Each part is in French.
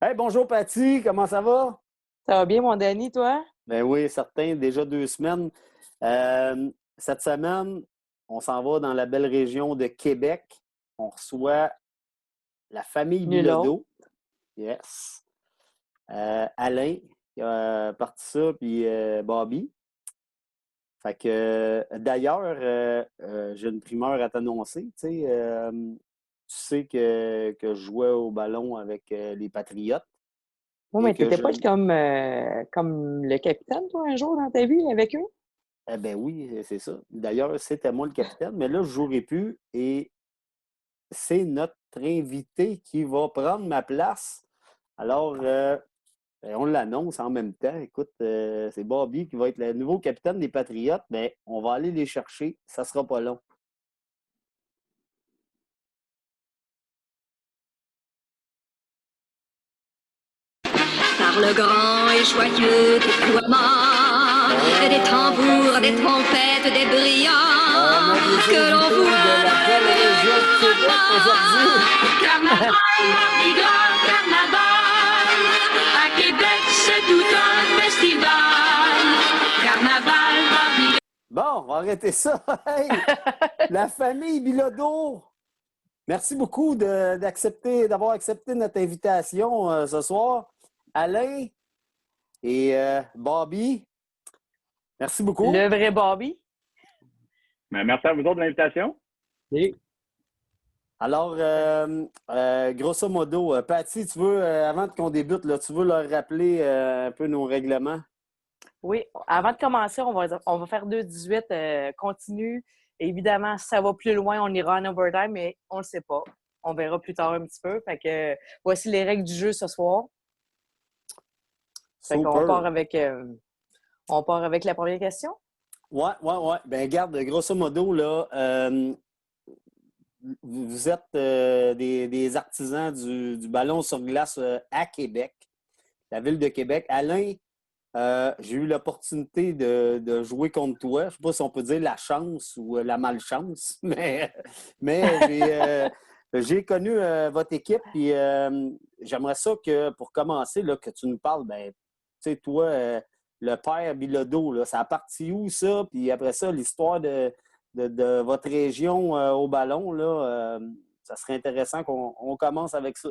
Hey, bonjour Patty, comment ça va? Ça va bien, mon Danny, toi? Ben oui, certain, déjà 2 semaines. Cette semaine, on s'en va dans la belle région de Québec. On reçoit la famille Nul autre. Bilodeau. Yes. Alain qui a parti ça, puis Bobby. Fait que, d'ailleurs, j'ai une primeur à t'annoncer. Tu sais que je jouais au ballon avec les Patriotes Oui, et mais que t'étais je, pas comme le capitaine, toi, un jour dans ta vie avec eux? Eh ben oui, c'est ça. D'ailleurs, c'était moi le capitaine, mais là, je ne jouerai plus et c'est notre invité qui va prendre ma place. Alors, on l'annonce en même temps. Écoute, c'est Bobby qui va être le nouveau capitaine des Patriotes. Mais on va aller les chercher. Ça ne sera pas long. Par le grand et joyeux déploiement des tambours, des trompettes, des On brillants a des que l'on invités de la belle région de Québec aujourd'hui. Carnaval, Mardi Gras, carnaval, à Québec c'est tout un festival. Carnaval, Mardi Gras. Bon, on va arrêter ça. Hey, la famille Bilodeau. Merci beaucoup d'avoir accepté notre invitation ce soir. Alain et Bobby, merci beaucoup. Le vrai Bobby? Ben, merci à vous autres de l'invitation. Et Alors, grosso modo, Patty, tu veux, avant qu'on débute, là, tu veux leur rappeler un peu nos règlements? Oui. Avant de commencer, on va faire 2-18 continu. Évidemment, si ça va plus loin, on ira en overtime, mais on le sait pas. On verra plus tard un petit peu. Fait que voici les règles du jeu ce soir. Fait qu'on part Super. avec la première question. Ouais, ouais, ouais. Ben, garde, grosso modo, là, vous êtes des artisans du ballon sur glace à Québec, la ville de Québec. Alain, j'ai eu l'opportunité de jouer contre toi. Je ne sais pas si on peut dire la chance ou la malchance, mais j'ai connu votre équipe. Puis j'aimerais ça que, pour commencer, là, que tu nous parles, ben, tu sais, toi, le père Bilodeau, là, ça a parti où ça? Puis après ça, l'histoire de votre région au ballon, là, ça serait intéressant qu'on commence avec ça.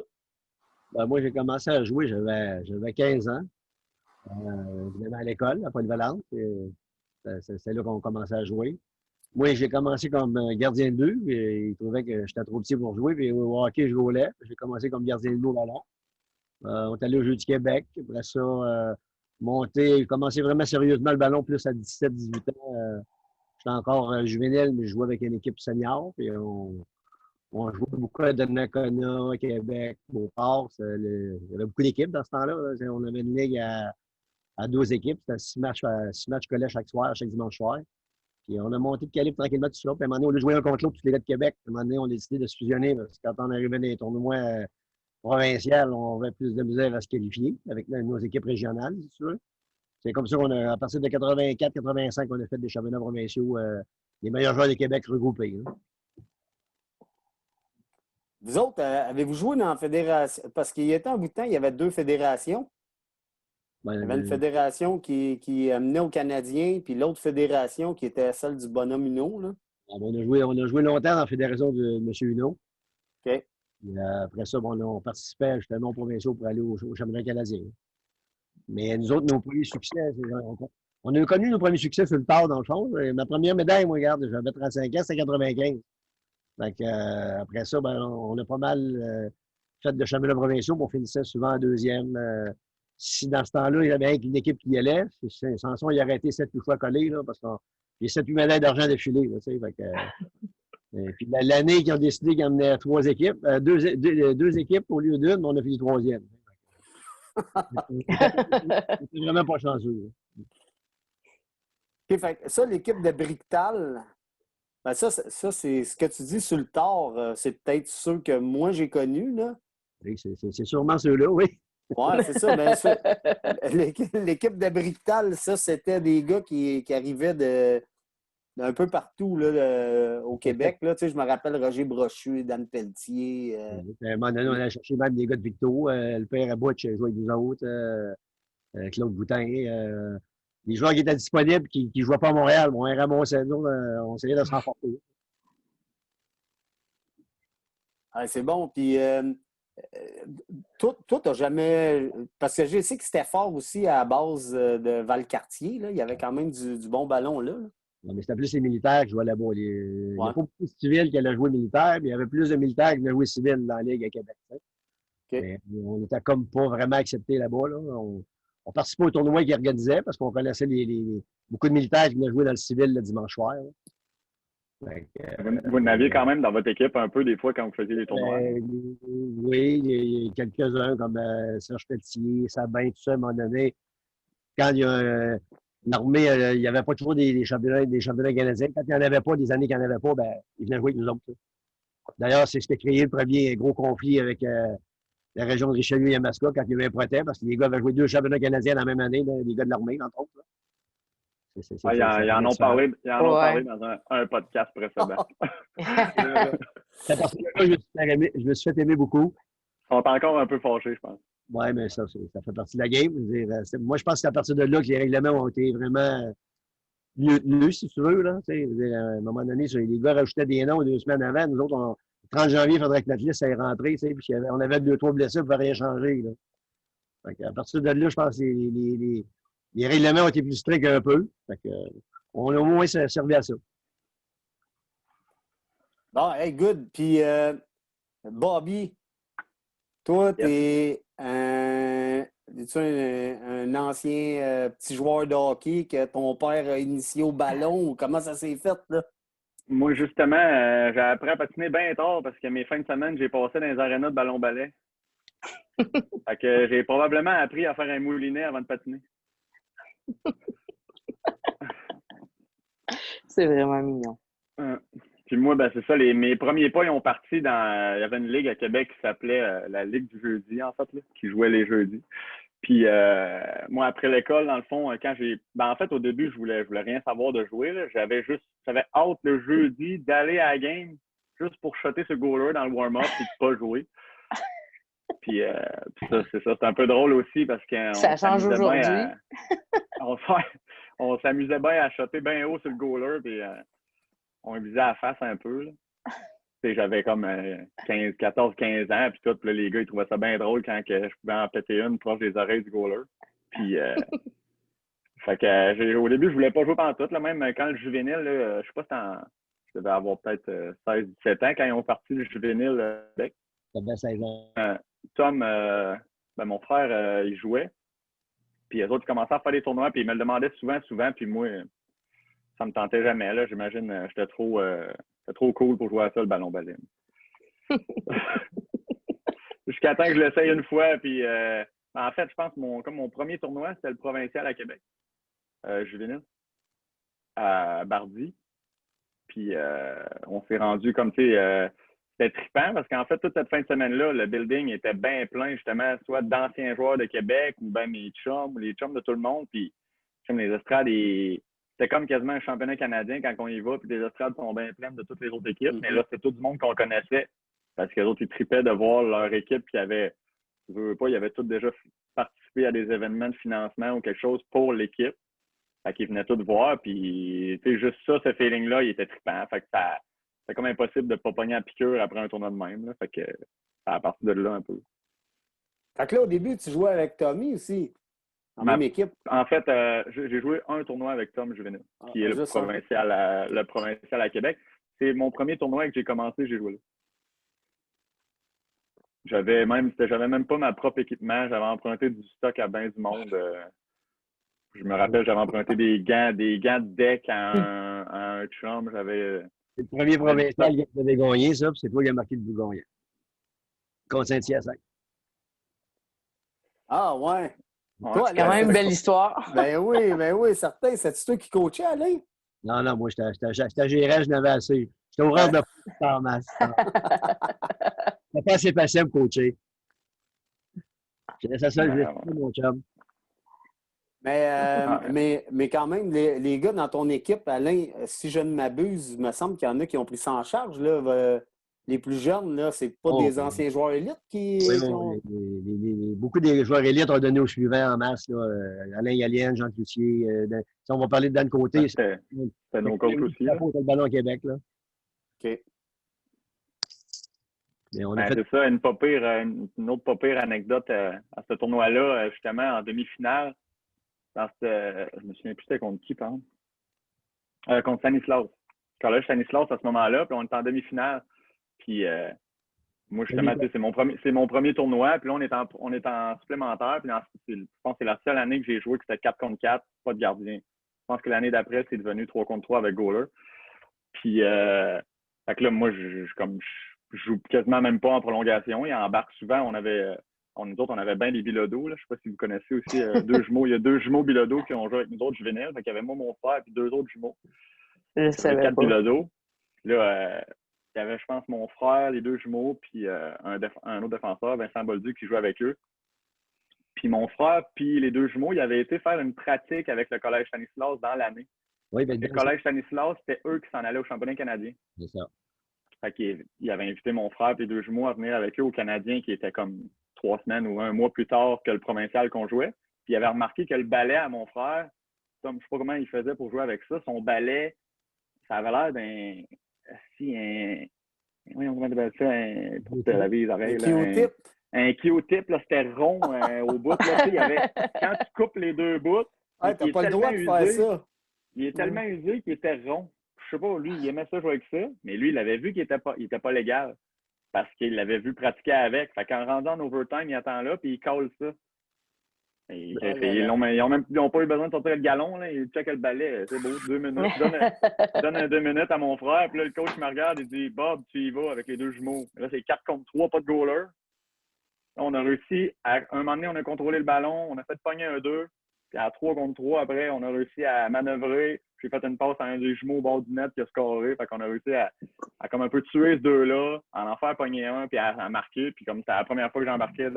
moi, j'ai commencé à jouer, j'avais 15 ans. Évidemment à l'école, à Polyvalente. C'est là qu'on commençait à jouer. Moi, j'ai commencé comme gardien de but. Et ils trouvaient que j'étais trop petit pour jouer. Puis au hockey, je roulais. J'ai commencé comme gardien de but au ballon. On est allé au Jeu du Québec. Après ça, monter. J'ai commencé vraiment sérieusement le ballon plus à 17-18 ans. J'étais encore juvénile, mais je jouais avec une équipe senior. Puis on jouait beaucoup à Donnacona, Québec, Beauport. Il y avait beaucoup d'équipes dans ce temps-là. On avait une ligue à 12 équipes. C'était 6 matchs collège chaque soir, chaque dimanche soir. Puis on a monté de calibre tranquillement tout ça. Puis à un moment donné, au lieu de jouer un contre l'autre, tous les gars de Québec, à un moment donné, on a décidé de se fusionner. Parce que quand on arrivait dans les tournois provinciaux, on avait plus de misère à se qualifier avec nos équipes régionales, si tu veux. C'est comme ça qu'on a, à partir de 84-85, on a fait des championnats provinciaux, les meilleurs joueurs de Québec regroupés. Hein. Vous autres, avez-vous joué dans la fédération? Parce qu'il y a un bout de temps, il y avait deux fédérations. Il y avait une Ben, fédération qui amenait aux Canadiens, puis l'autre fédération qui était celle du bonhomme Huneau, là. on a joué longtemps dans la fédération de M. Huneau. OK. Puis, après ça, on participait justement aux provinciaux pour aller au championnat canadien. Mais nous autres, nos premiers succès, on a connu nos premiers succès sur le tard, dans le fond. Et ma première médaille, moi, regarde, j'avais 35 ans, c'était 95. Fait que, après ça, ben, on a pas mal fait de championnats provinciaux, puis on finissait souvent en deuxième. Si dans ce temps-là, il y avait une équipe qui y allait, Samson, il a arrêté 7 fois collé, là, parce qu'il y a 7-8 médailles d'argent d'affilée. Fait que, puis l'année qu'ils ont décidé qu'ils emmenaient 3 équipes, deux équipes au lieu d'une, on a fini troisième. C'est vraiment pas chanceux. OK, fait que ça, l'équipe de Bricktal, ben ça c'est ce que tu dis sur le tard, c'est peut-être ceux que moi j'ai connus, là. Oui, c'est sûrement ceux-là, oui. Ouais, c'est ça. Ben, l'équipe de Bricktal, ça, c'était des gars qui arrivaient un peu partout là, au Québec. Là, tu sais, je me rappelle Roger Brochu, Dan Pelletier. À un moment donné, on allait chercher même des gars de Victo. Le père Abouch jouait avec nous autres. Claude Boutin. Les joueurs qui étaient disponibles, qui ne jouaient pas à Montréal, on ramassait, nous, on essayait de se renforcer. C'est bon. Puis, toi, tu n'as jamais. Parce que je sais que c'était fort aussi à la base de Valcartier. Là. Il y avait quand même du bon ballon là. Non, mais c'était plus les militaires qui jouaient là-bas. Il n'y a Ouais. pas beaucoup de civils qui allaient jouer militaire, mais il y avait plus de militaires qui allaient jouer civils dans la Ligue à Québec. OK. Mais on n'était comme pas vraiment acceptés là-bas. Là. On participait au tournoi qu'ils organisaient parce qu'on connaissait beaucoup de militaires qui venaient jouer dans le civil le dimanche soir. Vous n'aviez quand même dans votre équipe un peu des fois quand vous faisiez les tournois? Oui, il y a quelques-uns comme Serge Pelletier, Sabin, tout ça, à un moment donné. Quand il y a l'armée, il n'y avait pas toujours des championnats canadiens. Quand il n'y en avait pas, des années qu'il n'y en avait pas, ben, ils venaient jouer avec nous autres. Là. D'ailleurs, c'est ce qui a créé le premier gros conflit avec la région de Richelieu et Yamaska quand il y avait un protest, parce que les gars avaient joué 2 championnats canadiens la même année, les gars de l'armée, entre autres. Là. Ils en ont parlé dans un podcast précédent. C'est parce que je me suis fait aimer beaucoup. Ils sont encore un peu fâchés, je pense. Oui, mais ça fait partie de la game. Moi, je pense que c'est à partir de là que les règlements ont été vraiment mieux tenus, si tu veux. Là. À un moment donné, les gars rajoutaient des noms 2 semaines avant. Nous autres, le 30 janvier, il faudrait que notre liste aille rentrer. Puis on avait 2-3 blessés, on ne pouvait rien changer. Là. À partir de là, je pense que les règlements ont été plus stricts un peu. On a au moins servi à ça. Bon, hey, good. Puis, Bobby, toi, tu es un ancien petit joueur de hockey que ton père a initié au ballon ou comment ça s'est fait, là? Moi, justement, j'ai appris à patiner bien tard parce que mes fins de semaine, j'ai passé dans les arénas de ballon-ballet. Fait que j'ai probablement appris à faire un moulinet avant de patiner. C'est vraiment mignon. Puis moi, ben c'est ça, mes premiers pas, ils ont parti dans. Il y avait une ligue à Québec qui s'appelait la Ligue du jeudi, en fait, là, qui jouait les jeudis. Puis moi, après l'école, dans le fond, quand j'ai. Ben, en fait, au début, je voulais rien savoir de jouer. Là. J'avais hâte le jeudi d'aller à la game juste pour shotter ce goaler dans le warm-up et de pas jouer. Puis ça, c'est ça. C'est un peu drôle aussi parce qu'on ça change aujourd'hui. On s'amusait bien à shotter bien haut sur le goaler, puis on visait à la face un peu. Là. J'avais comme 14, 15 ans, puis tout, puis là, les gars, ils trouvaient ça bien drôle quand je pouvais en péter une proche des oreilles du goaler. Puis, fait que au début, je voulais pas jouer pantoute, là, même quand le juvénile, là, je sais pas si je devais avoir peut-être 16, 17 ans quand ils ont parti le juvénile avec. Ça devait 16 ans. Tom, mon frère, il jouait. Puis les autres, ils commençaient à faire des tournois, puis ils me le demandaient souvent, puis moi, ça me tentait jamais. Là, j'imagine, j'étais trop cool pour jouer à ça, le ballon-ballet. Jusqu'à temps que je l'essaye une fois, puis en fait, je pense que mon premier tournoi, c'était le provincial à Québec, juvénile, à Bardy. Puis on s'est rendu comme, tu sais, c'était trippant parce qu'en fait, toute cette fin de semaine-là, le building était bien plein, justement, soit d'anciens joueurs de Québec ou bien mes chums, ou les chums de tout le monde. Puis, comme les estrades, c'était comme quasiment un championnat canadien quand on y va, puis les estrades sont bien pleines de toutes les autres équipes. Mais là, c'était tout le monde qu'on connaissait parce que les autres, ils trippaient de voir leur équipe qui avait, je veux pas, ils avaient tous déjà participé à des événements de financement ou quelque chose pour l'équipe. Fait qu'ils venaient tous voir, puis, tu sais, juste ça, ce feeling-là, il était trippant. Fait que c'est comme impossible de ne pas pogner à piqûre après un tournoi de même. Là. Fait que c'est à partir de là un peu. Fait que là, au début, tu jouais avec Tommy aussi, en même équipe. En fait, j'ai joué un tournoi avec Tom Juvenil, qui est le provincial à Québec. C'est mon premier tournoi que j'ai commencé, j'ai joué là. J'avais même pas ma propre équipement. J'avais emprunté du stock à bien du monde. Je me rappelle, j'avais emprunté des gants de deck à un chum. C'est le premier provincial qui avait gagné, ça, puis c'est toi qui as marqué le but gagnant. Contre Saint-Hyacinthe. Ah, ouais. C'est quand même une belle histoire. Ben oui, certain. C'est toi qui coachais, Alain? Non, moi, j'étais gérant, je n'avais assez. J'étais au rang de en masse. C'était pas assez facile pour coacher. J'étais ça seul, mon chum. Mais quand même, les gars dans ton équipe, Alain, si je ne m'abuse, il me semble qu'il y en a qui ont pris ça en charge. Là, les plus jeunes, là, c'est pas Oh, des anciens joueurs élites qui oui, ont. beaucoup des joueurs élites ont donné au suivant en masse. Là, Alain Gallienne, Jean Cloutier. Si on va parler de Dan Côté, C'était nos coachs aussi. Là. Le ballon au Québec. Là. OK. Mais on a fait... C'est ça, une autre pas pire anecdote à ce tournoi-là, justement, en demi-finale. Je me souviens plus c'était contre qui, par exemple. Contre Stanislas. Collège Stanislas à ce moment-là, puis on était en demi-finale. Puis moi, justement, c'est mon premier tournoi, puis là, on est en supplémentaire, puis je pense que c'est la seule année que j'ai joué que c'était 4 contre 4, pas de gardien. Je pense que l'année d'après, c'est devenu 3 contre 3 avec goaler. Puis, fait que là, moi, je joue quasiment même pas en prolongation. Il embarque souvent. Nous autres, on avait bien des Bilodeau. Là. Je sais pas si vous connaissez aussi deux jumeaux. Il y a 2 jumeaux Bilodeau qui ont joué avec nous autres juvéniles. Fait qu'il y avait moi, mon frère, puis 2 autres jumeaux. Je savais 4 pas. Bilodeau. Là, il y avait, je pense, mon frère, les 2 jumeaux, puis un autre défenseur, Vincent Bolduc, qui jouait avec eux. Puis mon frère, puis les 2 jumeaux, ils avaient été faire une pratique avec le Collège Stanislas dans l'année. Oui, ben, le Collège Stanislas, c'était eux qui s'en allaient au championnat canadien. C'est ça. Fait qu'il avait invité mon frère et les 2 jumeaux à venir avec eux au Canadien, qui était comme 3 semaines ou 1 mois plus tard que le provincial qu'on jouait. Puis il avait remarqué que le balai à mon frère, comme je sais pas comment il faisait pour jouer avec ça, son balai, ça avait l'air d'un. Comment on appelle ça? Pour te laver les oreilles. Un Q-tip, là, c'était rond au bout. Là, quand tu coupes les 2 bouts, t'as pas le droit de faire ça. Il est tellement usé qu'il était rond. Je sais pas, lui, il aimait ça jouer avec ça, mais lui, il avait vu qu'il était pas légal parce qu'il l'avait vu pratiquer avec. Fait qu'en rendant en overtime, il attend là, puis il colle ça. Ils n'ont pas eu besoin de sortir le galon, là. Ils checkent le balai. C'est beau, 2 minutes. Je donne 2 minutes à mon frère, puis là, le coach me regarde et dit « Bob, tu y vas avec les 2 jumeaux. » Là, c'est 4 contre 3, pas de goaler. Là, on a réussi, un moment donné, on a contrôlé le ballon, on a fait pogner un 2. Puis à 3 contre 3, après, on a réussi à manœuvrer. J'ai fait une passe à un des jumeaux au bord du net qui a scoré. Fait qu'on a réussi à comme un peu tuer ce 2-là, en faire pogner un, puis à marquer. Puis comme c'était la première fois que j'embarquais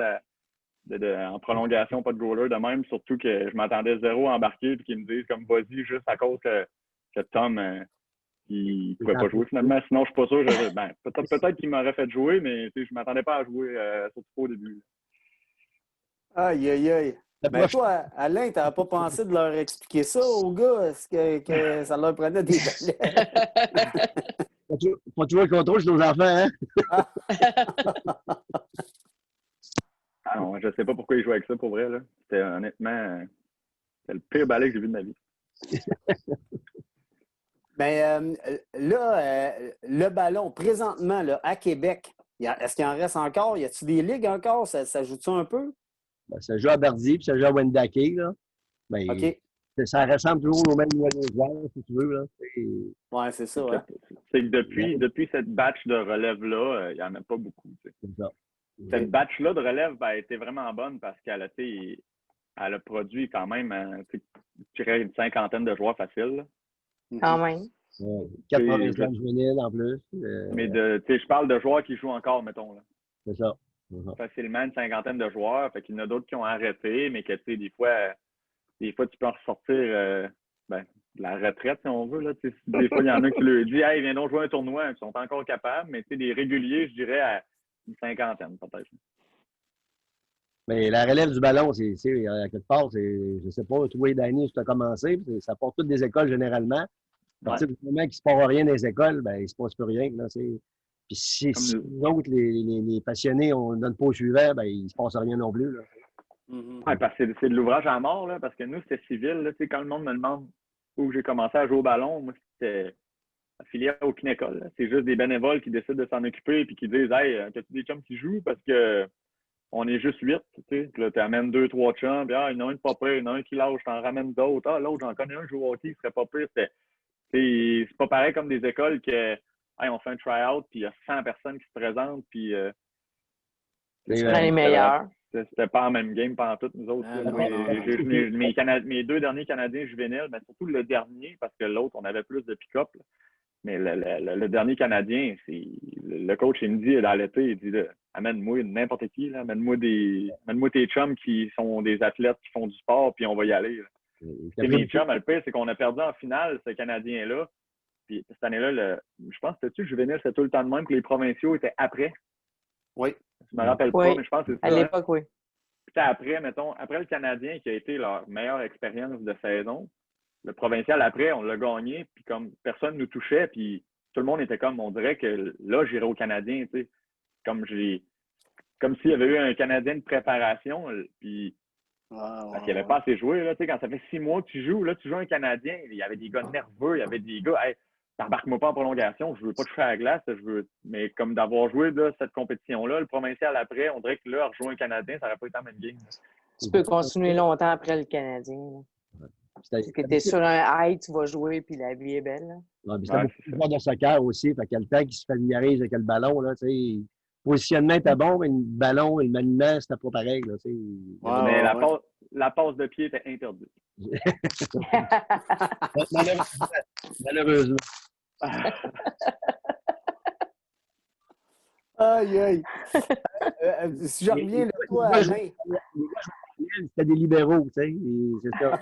en prolongation, pas de goaler de même, surtout que je m'attendais 0 à embarquer, puis qu'ils me disent comme vas-y juste à cause que Tom, il pouvait pas jouer finalement. Sinon, je suis pas sûr. Peut-être qu'il m'aurait fait jouer, mais je m'attendais pas à jouer, surtout pas au début. Aïe, aïe, aïe. Ben toi, Alain, tu n'as pas pensé de leur expliquer ça aux gars? Est-ce que ça leur prenait des balais? Pas toujours le contrôle sur nos enfants, hein? Ah non, je sais pas pourquoi ils jouaient avec ça pour vrai. C'était honnêtement c'est le pire balai que j'ai vu de ma vie. Mais là, le ballon, présentement, là, à Québec, est-ce qu'il en reste encore? Y a-t-il des ligues encore? Ça joue-tu un peu? Ben, ça joue à Bardy, puis ça joue à Wendake, là. Ben, OK. Ça ressemble toujours au même niveau de joueurs, si tu veux, là. Oui, c'est ça. Hein? C'est que depuis cette batch de relève-là, il n'y en a pas beaucoup. T'sais. C'est ça. Cette batch-là de relève a été vraiment bonne parce qu'elle a produit quand même, je dirais, une 50aine de joueurs faciles. Là. Quand même. 80 juvéniles en plus. Mais je parle de joueurs qui jouent encore, mettons. Là. C'est ça. Facilement une 50aine de joueurs. Fait qu'il y en a d'autres qui ont arrêté, mais que des fois tu peux en ressortir de la retraite, si on veut. Là, des fois, il y en a qui leur disent hey, viens donc jouer un tournoi. Ils sont pas encore capables, mais des réguliers, je dirais, à une 50aine, peut-être. Mais la relève du ballon, c'est à quelque part, je sais pas, toi et Danny, tu as commencé, ça porte toutes des écoles généralement. À partir du moment qu'il ne se passe rien dans les écoles, ben, il ne se passe plus rien. Là, puis si nous autres, les passionnés, on ne donne pas au suivant, ben, il ne se passe rien non plus. Là. Ouais, parce que c'est de l'ouvrage à mort, là, parce que nous, c'était civil. Là, quand le monde me demande où j'ai commencé à jouer au ballon, moi, c'était affilié à aucune école. Là. C'est juste des bénévoles qui décident de s'en occuper et qui disent hey, as-tu des chums qui jouent? Parce que on est juste 8. Puis là, tu amènes 2-3 chums, puis il y en a un de pas pire, il y en a un qui lâche, t'en ramènes d'autres. Ah, l'autre, j'en connais un, joue au hockey, il serait pas pire. C'est pas pareil comme des écoles que hey, on fait un try-out, puis il y a 100 personnes qui se présentent, puis c'est les meilleurs. C'était pas en même game pendant toutes nous autres. Mes 2 derniers Canadiens juvéniles, ben, surtout le dernier, parce que l'autre, on avait plus de pick-up. Là. Mais le dernier Canadien, le coach, il me dit dans l'été, il dit amène-moi n'importe qui, là. Amène-moi tes chums qui sont des athlètes qui font du sport, puis on va y aller. Là. T'as Mes pris- chums, le pire, c'est qu'on a perdu en finale, ce Canadien-là. Puis cette année-là, je pense que c'était-tu juvénile, c'était tout le temps de même que les provinciaux étaient après. Oui. Je me rappelle Oui. pas, mais je pense que c'est À ça. Hein. l'époque, oui. Puis après, mettons, après le Canadien qui a été leur meilleure expérience de saison, le provincial après, on l'a gagné, puis comme personne nous touchait, puis tout le monde était comme, on dirait que là, j'irai au Canadien, tu sais. Comme s'il y avait eu un Canadien de préparation, puis parce qu'il n'y avait pas assez joué, là, tu sais, quand ça fait 6 mois que tu joues, là, tu joues un Canadien, il y avait des gars nerveux, il y avait des gars, hey, t'embarques-moi pas en prolongation, je veux pas toucher à la glace, mais comme d'avoir joué là, cette compétition-là, le provincial après, on dirait que là, rejoindre un Canadien, ça n'aurait pas été la même game. Tu peux continuer longtemps après le Canadien. Là. Parce que tu es sur un high, tu vas jouer, puis la vie est belle. Là. Ouais, puis c'était Ouais, beaucoup c'est de joueurs de soccer aussi. Fait qu'il y a le temps qu'ils se familiarisent avec le ballon. Là, tu sais. Le positionnement était bon, mais le ballon et le maniement, c'était pas pareil. Là, tu sais. Mais la passe de pied était interdite. Malheureusement. Malheureusement. Aïe, aïe. Si je reviens, là, toi, Alain. C'était des libéraux, tu sais. Et c'est ça.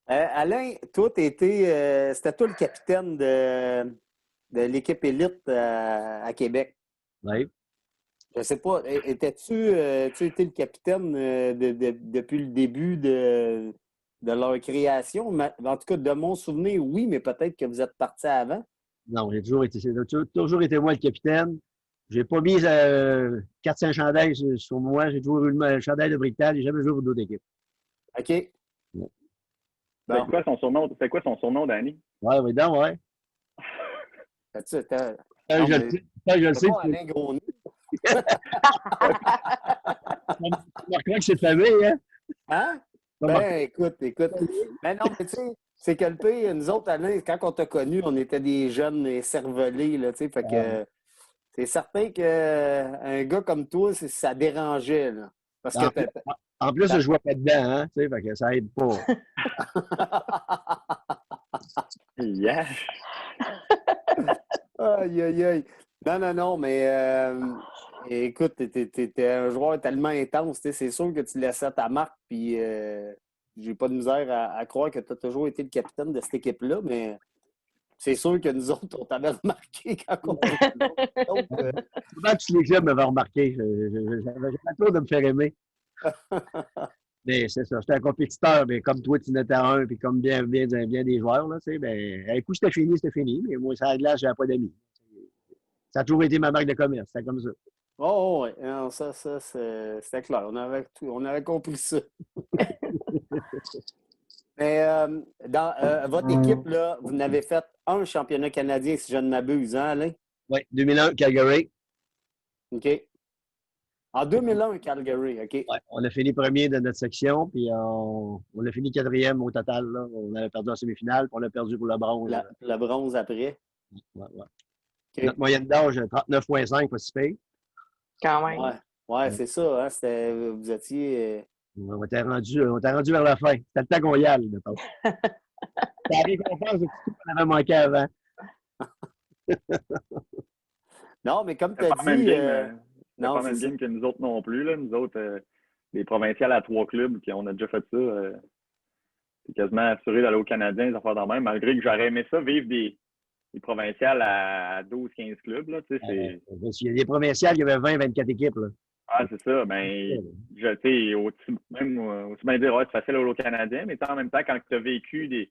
Alain, toi, c'était toi le capitaine de l'équipe élite à Québec. Oui. Je ne sais pas, tu étais le capitaine depuis le début de leur création? En tout cas, de mon souvenir, oui, mais peut-être que vous êtes parti avant. Non, j'ai toujours été moi le capitaine. J'ai pas mis 400 chandails sur moi. J'ai toujours eu le chandail de Bricktal. J'ai jamais joué pour d'autres équipes. OK. Ouais. Bon. C'était quoi son surnom, Danny? Oui, donc, ouais. Je Je le sais. pas Alain Grosny. Tu remarqueras que c'est famille, hein? Hein? Ben, écoute. Mais non, mais tu sais, c'est que le pire, nous autres, Alain, quand on t'a connu, on était des jeunes cervelés, là, tu sais, fait que c'est certain qu'un gars comme toi, ça dérangeait, là. Parce que En plus, je jouais pas dedans, hein? Tu sais, fait que ça aide pas. Yeah! Aïe, aïe, aïe. Non, mais écoute, t'étais un joueur tellement intense, tu sais, c'est sûr que tu laissais ta marque, puis j'ai pas de misère à croire que tu as toujours été le capitaine de cette équipe-là, mais c'est sûr que nous autres, on t'avait remarqué quand on était donc, Souvent, tous les clubs m'avaient remarqué. J'avais pas de me faire aimer. Mais c'est ça, j'étais un compétiteur, mais comme toi, tu en étais un, puis comme bien des joueurs, là, tu sais, ben, un coup, c'était fini, mais moi, ça à la glace, j'avais pas d'amis. Ça a toujours été ma marque de commerce, c'était comme ça. oh, ouais, non, ça c'était clair. On avait compris ça. Mais dans votre équipe, là, vous n'avez fait un championnat canadien, si je ne m'abuse, hein, Alain? Oui, 2001, Calgary. OK. En 2001, Calgary, OK. Ouais, on a fini premier de notre section, puis on a fini quatrième au total. Là. On avait perdu en semi-finale, puis on a perdu pour le bronze. Le bronze après. Ouais. Okay. Notre moyenne d'âge, 39,5, pas si pire. Quand même. Ouais, c'est ça. Hein, vous étiez... On était rendu vers la fin. C'était le temps qu'on y aille, mettons. C'est la récompense de tout ce qu'on avait manqué avant. Non, mais comme tu C'est as pas la dit... même game, pas même game que nous autres non plus. Là. Nous autres, les provinciales à 3 clubs, puis on a déjà fait ça. C'est quasiment assuré d'aller au Canadien, des affaires dans le même, malgré que j'aurais aimé ça, vivre des provinciales à 12-15 clubs. Là, tu sais, Il y a des provinciales, il y avait 20-24 équipes. Là. Ah, c'est ça. Ben, tu sais, aussi bien dire, ouais, c'est facile d'aller au Canadien, mais en même temps, quand tu as vécu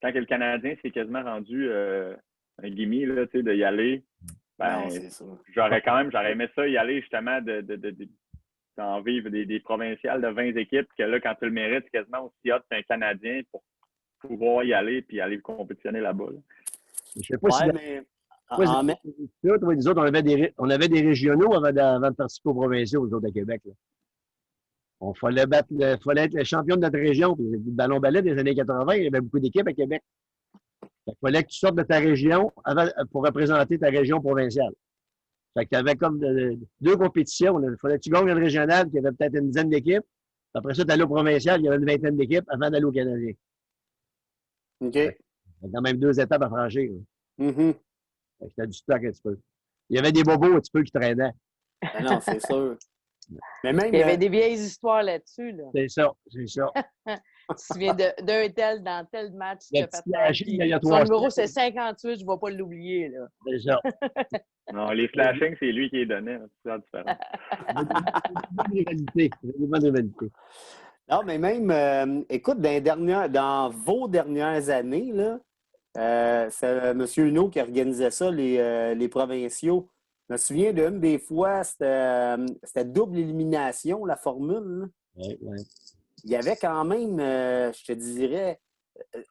quand que le Canadien s'est quasiment rendu un gimme, là, tu sais, d'y aller, ben, j'aurais aimé ça y aller justement d'en vivre des provinciales de 20 équipes, que là, quand tu le mérites, c'est quasiment aussi hot qu'un Canadien pour pouvoir y aller puis aller compétitionner là-bas. Là. Je sais pas si mais... nous autres, on avait des régionaux avant de participer aux provinciaux, aux autres à Québec. Là. On fallait être le champion de notre région. Puis le ballon-ballet des années 80, il y avait beaucoup d'équipes à Québec. Il fallait que tu sortes de ta région pour représenter ta région provinciale. Fait que tu avais comme 2 compétitions. Il fallait que tu gagnes le régional, qui avait peut-être une dizaine d'équipes. Après ça, tu allais au provincial, il y avait une vingtaine d'équipes avant d'aller au Canadien. OK. Il y a quand même 2 étapes à franchir. Mm-hmm. Fait que c'était du stock un petit peu. Il y avait des bobos un petit peu qui traînaient. Ben non, c'est sûr. Mais même, Il y avait des vieilles histoires là-dessus. Là. C'est ça, c'est ça. Tu te souviens d'un tel dans tel match, Le tu petit fait flashing, puis il y a son 3 numéro, semaines. c'est 58, je ne vais pas l'oublier. Là. C'est ça. Non, les flashings, c'est lui qui les donnait. C'est différent. Il y avait des bonnes rivalités. Non, mais même, écoute, dans vos dernières années, là, c'est M. Huneau qui organisait ça, les provinciaux. Je me souviens d'une des fois, c'était double élimination, la formule. Là. Ouais, ouais. Il y avait quand même, je te dirais,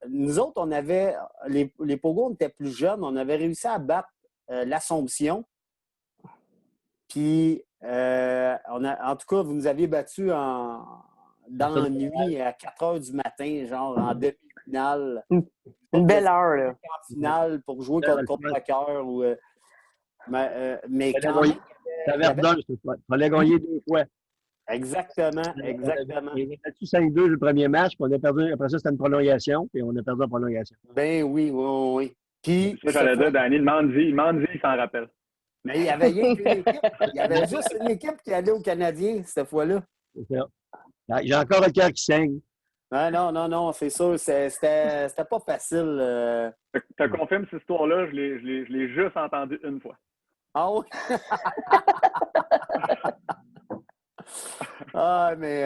nous autres, les Pogos, on était plus jeunes, on avait réussi à battre l'Assomption. Puis, en tout cas, vous nous aviez battus dans la nuit à 4 heures du matin, genre en demi-finale. Une belle heure. Là. En finale pour jouer contre le cœur. Mais quand gagner. même, Ça avait il fallait gagner 2 fois. Exactement. On a battu 5-2 le premier match, puis on a perdu. Après ça, c'était une prolongation, puis on a perdu en prolongation. Ben oui. Puis, Ça, j'allais dire, Danny, demande-y, il s'en rappelle. mais il y avait rien qu'une équipe. Il y avait juste une équipe qui allait aux Canadiens cette fois-là. C'est ça. J'ai encore le cœur qui saigne. Non, c'est sûr. C'était pas facile. Tu te confirmes cette histoire-là, je l'ai juste entendue une fois. Ah oui? Ah, mais...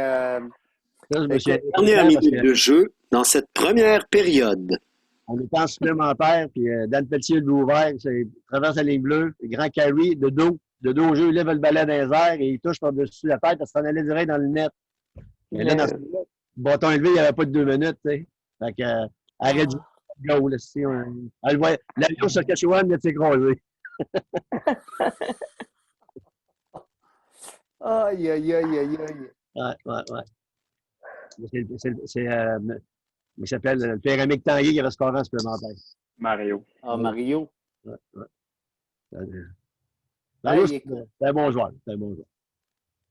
Ça, je me suis Dernière minute de jeu dans cette première période. On était en supplémentaire, puis Dan Pelletier, le but ouvert, il traverse la ligne bleue, grand carry, de dos au jeu, il lève le balai dans les airs et il touche par-dessus la tête parce que ça en allait direct dans le net. Mais là, dans ce moment-là, le bâton élevé, il n'y avait pas de 2 minutes, tu sais. Fait que, arrête du go, là, si l'avion sur Saskatchewan vient de s'écraser. Aïe. Ouais. Il s'appelle le Pierre-Amic Tanguay qui avait scoré en supplémentaire. Mario. Ah, Mario. Ouais. Mario, Hey, c'est un bon joueur.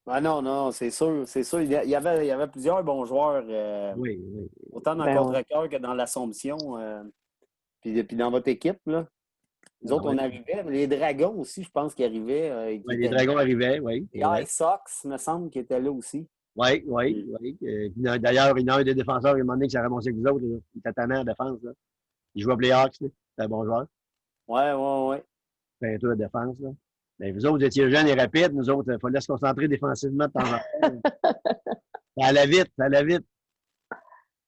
Ah non, c'est sûr. Il y avait plusieurs bons joueurs, Oui. autant dans Ben, le contre-cœur que dans l'Assomption. Puis dans votre équipe, là. Nous autres, on arrivait. Les Dragons aussi, je pense qu'ils arrivaient. Les Dragons arrivaient, oui. Les Ice Sox, me semble, qui étaient là aussi. Oui. D'ailleurs, il y en a un des défenseurs, il m'a demandé que ça remontait avec vous autres. Là. Il était tannant en défense. Là. Il jouait pour les Hawks. C'est un bon joueur. Ouais. Fait un tour de défense. Là. Mais vous autres, vous étiez jeunes et rapides. Nous autres, il fallait se concentrer défensivement de temps en temps. Ça allait vite.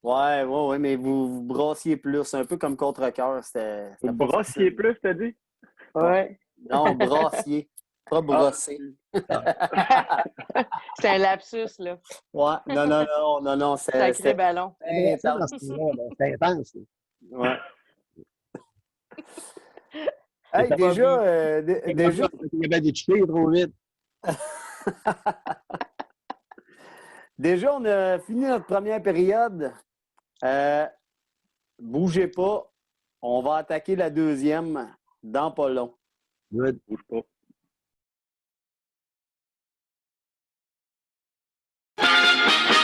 Ouais, mais vous brassiez plus, un peu comme contre-cœur. C'était pas Brassier facile. plus, t'as dit? Ouais. Non, brassier. Pas brosser. C'est un lapsus, là. Ouais, non. Sacré ballon. C'est intense. Ouais. Hey, déjà, Il y avait des cheatés trop vite. déjà, on a fini notre première période. Bougez pas. On va attaquer la deuxième dans pas long. Good. Bouge pas.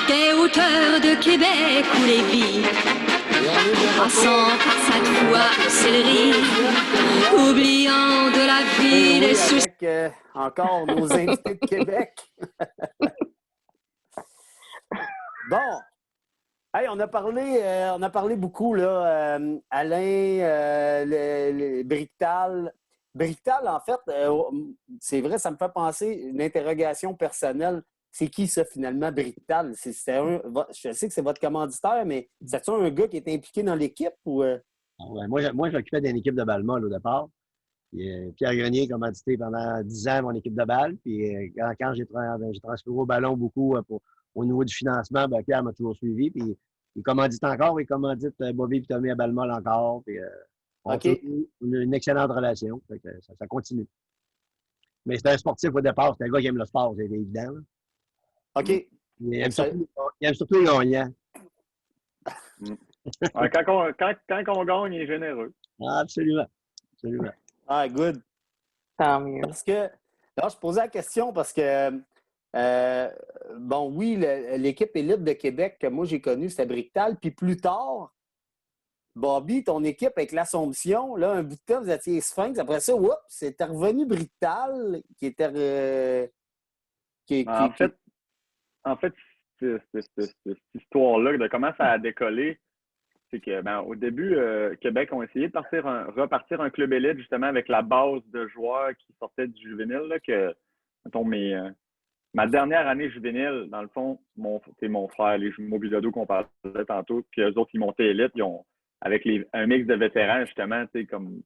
Des hauteurs de Québec où les vies passant par sa voie de céleri, oubliant de la vie les soucis. Avec encore nos invités de Québec. Bon. Hey, on a parlé beaucoup, là. Alain, Bricktal. Bricktal, en fait, c'est vrai, ça me fait penser une interrogation personnelle. C'est qui ça, finalement, Bricktal? Je sais que c'est votre commanditaire, mais c'est-tu un gars qui est impliqué dans l'équipe ou... Moi, j'occupais d'une équipe de balle molle au départ. Puis, Pierre Grenier a commandité pendant 10 ans mon équipe de balle. Puis quand j'ai transféré au ballon beaucoup au niveau du financement, Pierre m'a toujours suivi. Puis il commandite encore, il commandite Bobby et Tommy à balle molle encore. Puis, on a une excellente relation. Fait que ça continue. Mais c'est un sportif au départ. C'est un gars qui aime le sport, c'est évident. Là. OK. Il aime surtout les gagnants. Ouais, quand on gagne, il est généreux. Absolument. Ah, good. Tant mieux. Parce que, là, je posais la question parce que, oui, l'équipe élite de Québec que moi j'ai connue, c'était Bricktal. Puis plus tard, Bobby, ton équipe avec l'Assomption, là, un bout de temps, vous étiez Sphinx. Après ça, oups, c'était revenu Brital, qui était. En fait, cette histoire-là, de comment ça a décollé, c'est que au début, Québec ont essayé de repartir un club élite, justement, avec la base de joueurs qui sortaient du juvénile, là, que, mettons, ma dernière année juvénile, dans le fond, mon frère, les jumeaux Bilodeau qu'on parlait tantôt, puis eux autres, ils montaient élite, ils ont, avec un mix de vétérans, justement, tu sais, comme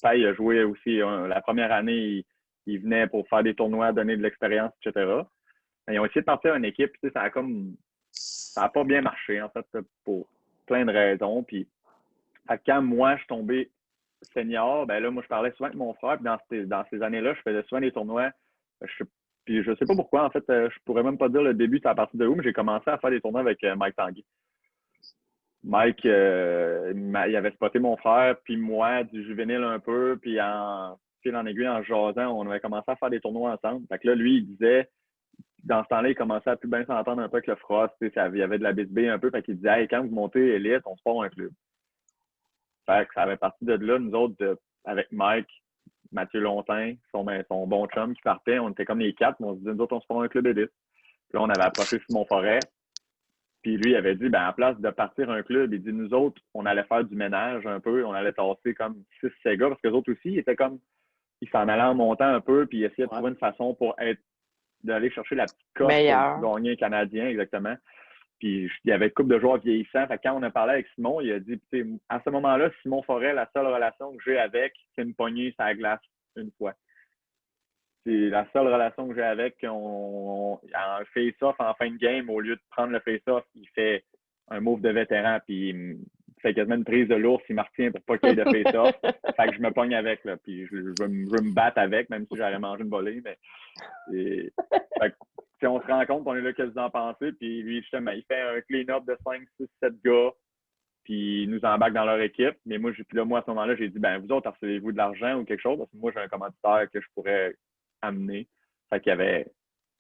Paille a joué aussi la première année, il venait pour faire des tournois, donner de l'expérience, etc. Ils ont essayé de partir une équipe, tu sais, ça a pas bien marché, en fait, pour plein de raisons. Puis, quand moi, je suis tombé senior, ben là, moi, je parlais souvent avec mon frère, puis dans ces années-là, je faisais souvent des tournois. Puis je sais pas pourquoi, en fait, je pourrais même pas dire le début, c'est à partir de où, mais j'ai commencé à faire des tournois avec Mike Tanguy. Mike, il avait spoté mon frère, puis moi, du juvénile un peu, puis en fil en aiguille, en jasant, on avait commencé à faire des tournois ensemble. Fait que là, lui, il disait, dans ce temps-là, il commençait à plus bien s'entendre un peu avec le Frost, il y avait de la bisbille un peu, fait qu'il disait, hey, quand vous montez élite, on se part un club. Fait que ça avait parti de là, nous autres, avec Mike, Mathieu Lontin, son bon chum qui partait, on était comme les quatre, mais on se disait, nous autres, on se part un club élite. Puis là, on avait approché Simon Forêt. Puis lui, il avait dit, à place de partir un club, il dit, nous autres, on allait faire du ménage un peu, on allait tasser comme 6 gars, parce que les autres aussi, ils s'en allaient en montant un peu, puis ils essayaient de trouver une façon pour d'aller chercher la petite cote pour gagner un Canadien, exactement. Puis il y avait une couple de joueurs vieillissants. Fait que quand on a parlé avec Simon, il a dit, à ce moment-là, Simon Forêt, la seule relation que j'ai avec, c'est une poignée sur la glace une fois. C'est la seule relation que j'ai avec. En face-off, en fin de game, au lieu de prendre le face-off, il fait un move de vétéran, puis il fait quasiment une prise de l'ours, il me retient pour pas qu'il y ait de face-off. Fait que je me pogne avec, là, puis je veux me battre avec, même si j'aurais mangé une volée. Mais fait que, on se rend compte qu'on est là quasiment pensé, puis lui, justement, il fait un clean-up de 5, 6, 7 gars, puis il nous embarque dans leur équipe. Mais moi, à ce moment-là, j'ai dit, vous autres, recevez-vous de l'argent ou quelque chose? Parce que moi, j'ai un commanditaire que je pourrais amener. Fait qu'il y avait.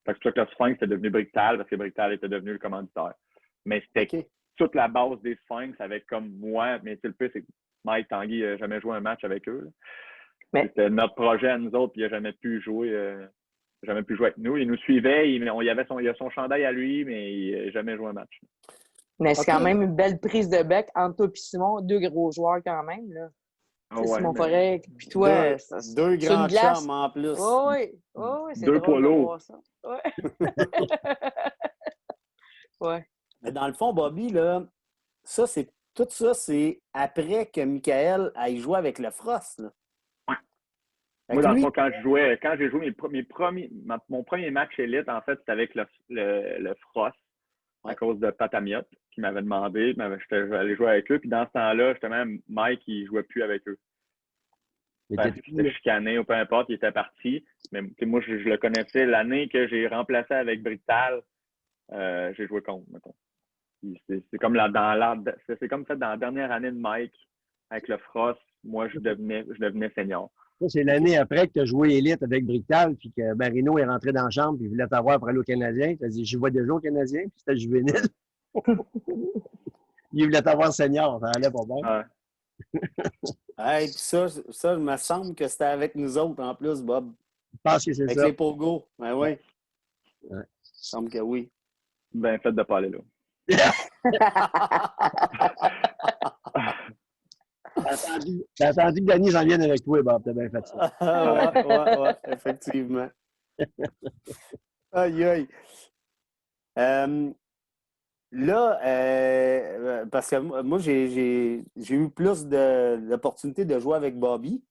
Fait que c'est pour ça que le Sphinx était devenu Bricktal, parce que Bricktal était devenu le commanditaire. Mais c'était toute la base des Sphinx avec comme moi, mais le plus, c'est que Mike Tanguy n'a jamais joué un match avec eux. C'était notre projet à nous autres, puis il n'a jamais pu jouer avec nous. Il nous suivait, il a son chandail à lui, mais il n'a jamais joué un match. Mais c'est quand même une belle prise de bec entre toi et Simon, 2 gros joueurs quand même, là. Simon Forêt, puis toi, deux grands chums en plus. Oui, c'est 2 drôle de voir ça. Ouais. Mais dans le fond, Bobby, là, tout ça, c'est après que Michael aille jouer avec le Frost. Là. Ouais. Moi, dans le fond, quand j'ai joué mon premier match élite, en fait, c'était avec le Frost, à cause de Patamiot, qui m'avait demandé, j'étais allé jouer avec eux. Puis dans ce temps-là, justement, Mike, il ne jouait plus avec eux. Il était chicané ou peu importe, il était parti. Mais moi, je le connaissais l'année que j'ai remplacé avec Bricktal. J'ai joué contre, mettons. C'est comme c'est comme fait dans la dernière année de Mike, avec le Frost, moi, je devenais senior. Ça, c'est l'année après que tu as joué élite avec Bricktal, puis que Marino est rentré dans la chambre, puis il voulait t'avoir pour aller au Canadien. Tu as dit, je vois déjà au Canadien, puis c'était juvénile. Il voulait t'avoir senior, ça allait pas bien. Hey, puis ça, il me semble que c'était avec nous autres en plus, Bob. Je pense que c'est avec ça. Avec les Pogo. Ben oui. Ouais. Il me semble que oui. Ben, fait de pas aller là. T'as attendu que Danny s'en vienne avec toi, Bob. T'as bien fait ça. ouais, effectivement. Aïe, aïe. Là, parce que moi, j'ai eu plus d'opportunités de jouer avec Bobby.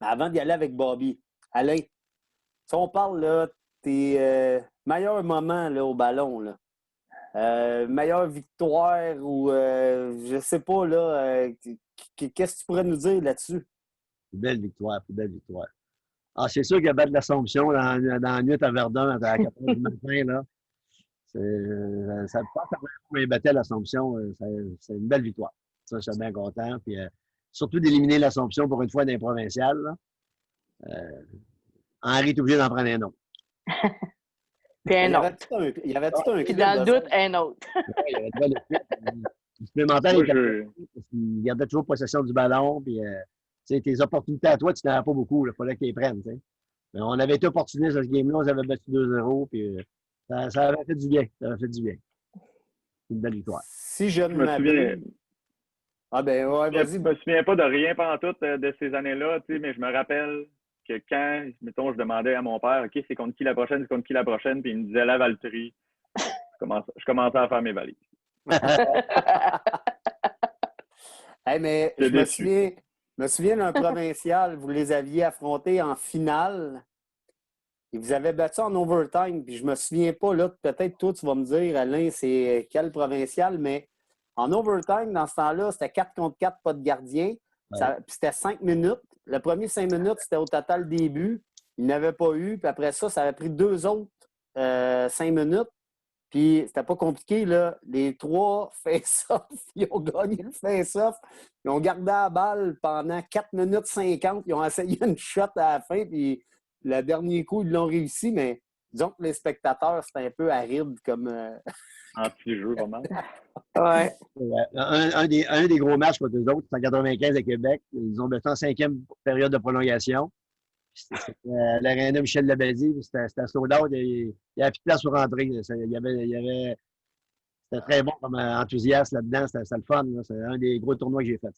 Mais avant d'y aller avec Bobby, Alain, si on parle là, tes meilleurs moments là, au ballon, là, meilleure victoire ou je sais pas, là, qu'est-ce que tu pourrais nous dire là-dessus? Plus belle victoire. Ah, c'est sûr qu'il battre l'Assomption dans la nuit à Verdun à 4 h du matin, là. Ça passe quand il battait l'Assomption. C'est une belle victoire. Ça, je suis bien content. Puis, surtout d'éliminer l'Assomption pour une fois dans les provinciales. Henri est obligé d'en prendre un autre. Puis un autre. Il y avait tout un Puis club. dans le doute, un autre. Il y avait supplémentaire, Moi, il parce qu'il gardait toujours possession du ballon. Puis, tu sais, tes opportunités à toi, tu n'en as pas beaucoup. Il fallait que tu les prennes. Tu sais. Mais on avait été opportunistes à ce game-là. On avait battu 2-0. Puis, ça avait fait du bien. Ça avait fait du bien. Une belle victoire. Si je ne je me souviens. m'abuse. Ah ben ouais, Je vas-y. me souviens pas de rien pantoute de ces années-là, tu sais, mais je me rappelle que quand, mettons, je demandais à mon père, OK, c'est contre qui la prochaine, c'est contre qui la prochaine, puis il me disait la Valtrie, je commençais à faire mes valises. Hey, mais J'étais je me déçu. souviens d'un provincial, vous les aviez affrontés en finale. Et vous avez battu en overtime, puis je me souviens pas, là, peut-être toi, tu vas me dire, Alain, c'est quel provincial, mais en overtime, dans ce temps-là, c'était 4 contre 4, pas de gardien. Ouais. Puis c'était 5 minutes. Le premier 5 minutes, c'était au total des buts. Il n'avait pas eu. Puis après ça, ça avait pris 2 autres 5 minutes. Puis c'était pas compliqué, là. Les 3 face-off, ils ont gagné le face-off. Ils ont gardé la balle pendant 4 minutes 50. Ils ont essayé une shot à la fin, puis le dernier coup, ils l'ont réussi, mais disons que les spectateurs, c'était un peu aride comme. Anti-jeu, pas mal. Ouais. Un des gros matchs contre eux autres, c'est en 95 à Québec. Ils ont battu en 5e période de prolongation. C'était l'aréna Michel Labadie. C'était sold out. Il n'y avait plus de place pour rentrer. C'était très bon comme enthousiasme là-dedans. C'était le fun. C'est un des gros tournois que j'ai fait.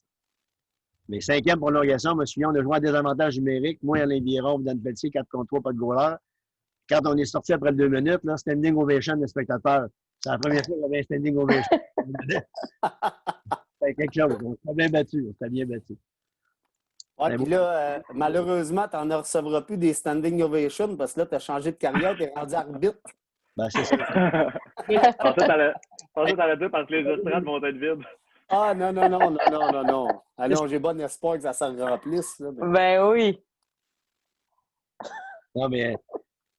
Mais 5e prolongation, je me souviens, on a joué en désavantage numérique. Moi, Alain Biron, Dan Pelletier, 4 contre 3, pas de goaler. Quand on est sorti après 2 minutes, là, standing ovation des spectateurs. C'est la première fois qu'il y avait un standing ovation. C'était quelque chose. On s'était bien battu. On s'était bien battu. Ouais, puis là, malheureusement, tu n'en recevras plus des standing ovations parce que là, tu as changé de carrière, tu es rendu arbitre. Ben, c'est ça. Ensuite, t'allais dire parce que les estrades vont être vides. Ah, non, non, non, non, non, non, non. Ah non, j'ai bon espoir que ça s'en remplisse. Là, mais... Ben oui. Non, mais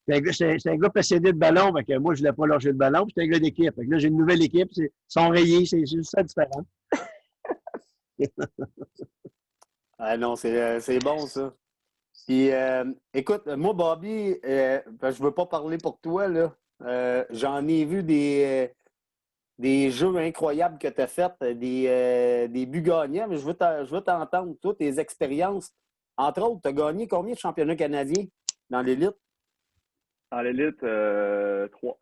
j'étais un gars passionné de ballon, fait que moi, je ne voulais pas lâcher le ballon, puis j'étais un gars d'équipe. Fait que là, j'ai une nouvelle équipe, ils sont rayés, c'est juste ça différent. Ah non, c'est bon, ça. Puis, écoute, moi, Bobby, je ne veux pas parler pour toi, là. J'en ai vu des jeux incroyables que tu as faits, des buts gagnants, mais je veux t'entendre, toi, tes expériences. Entre autres, tu as gagné combien de championnats canadiens dans l'élite? Dans l'élite, 3.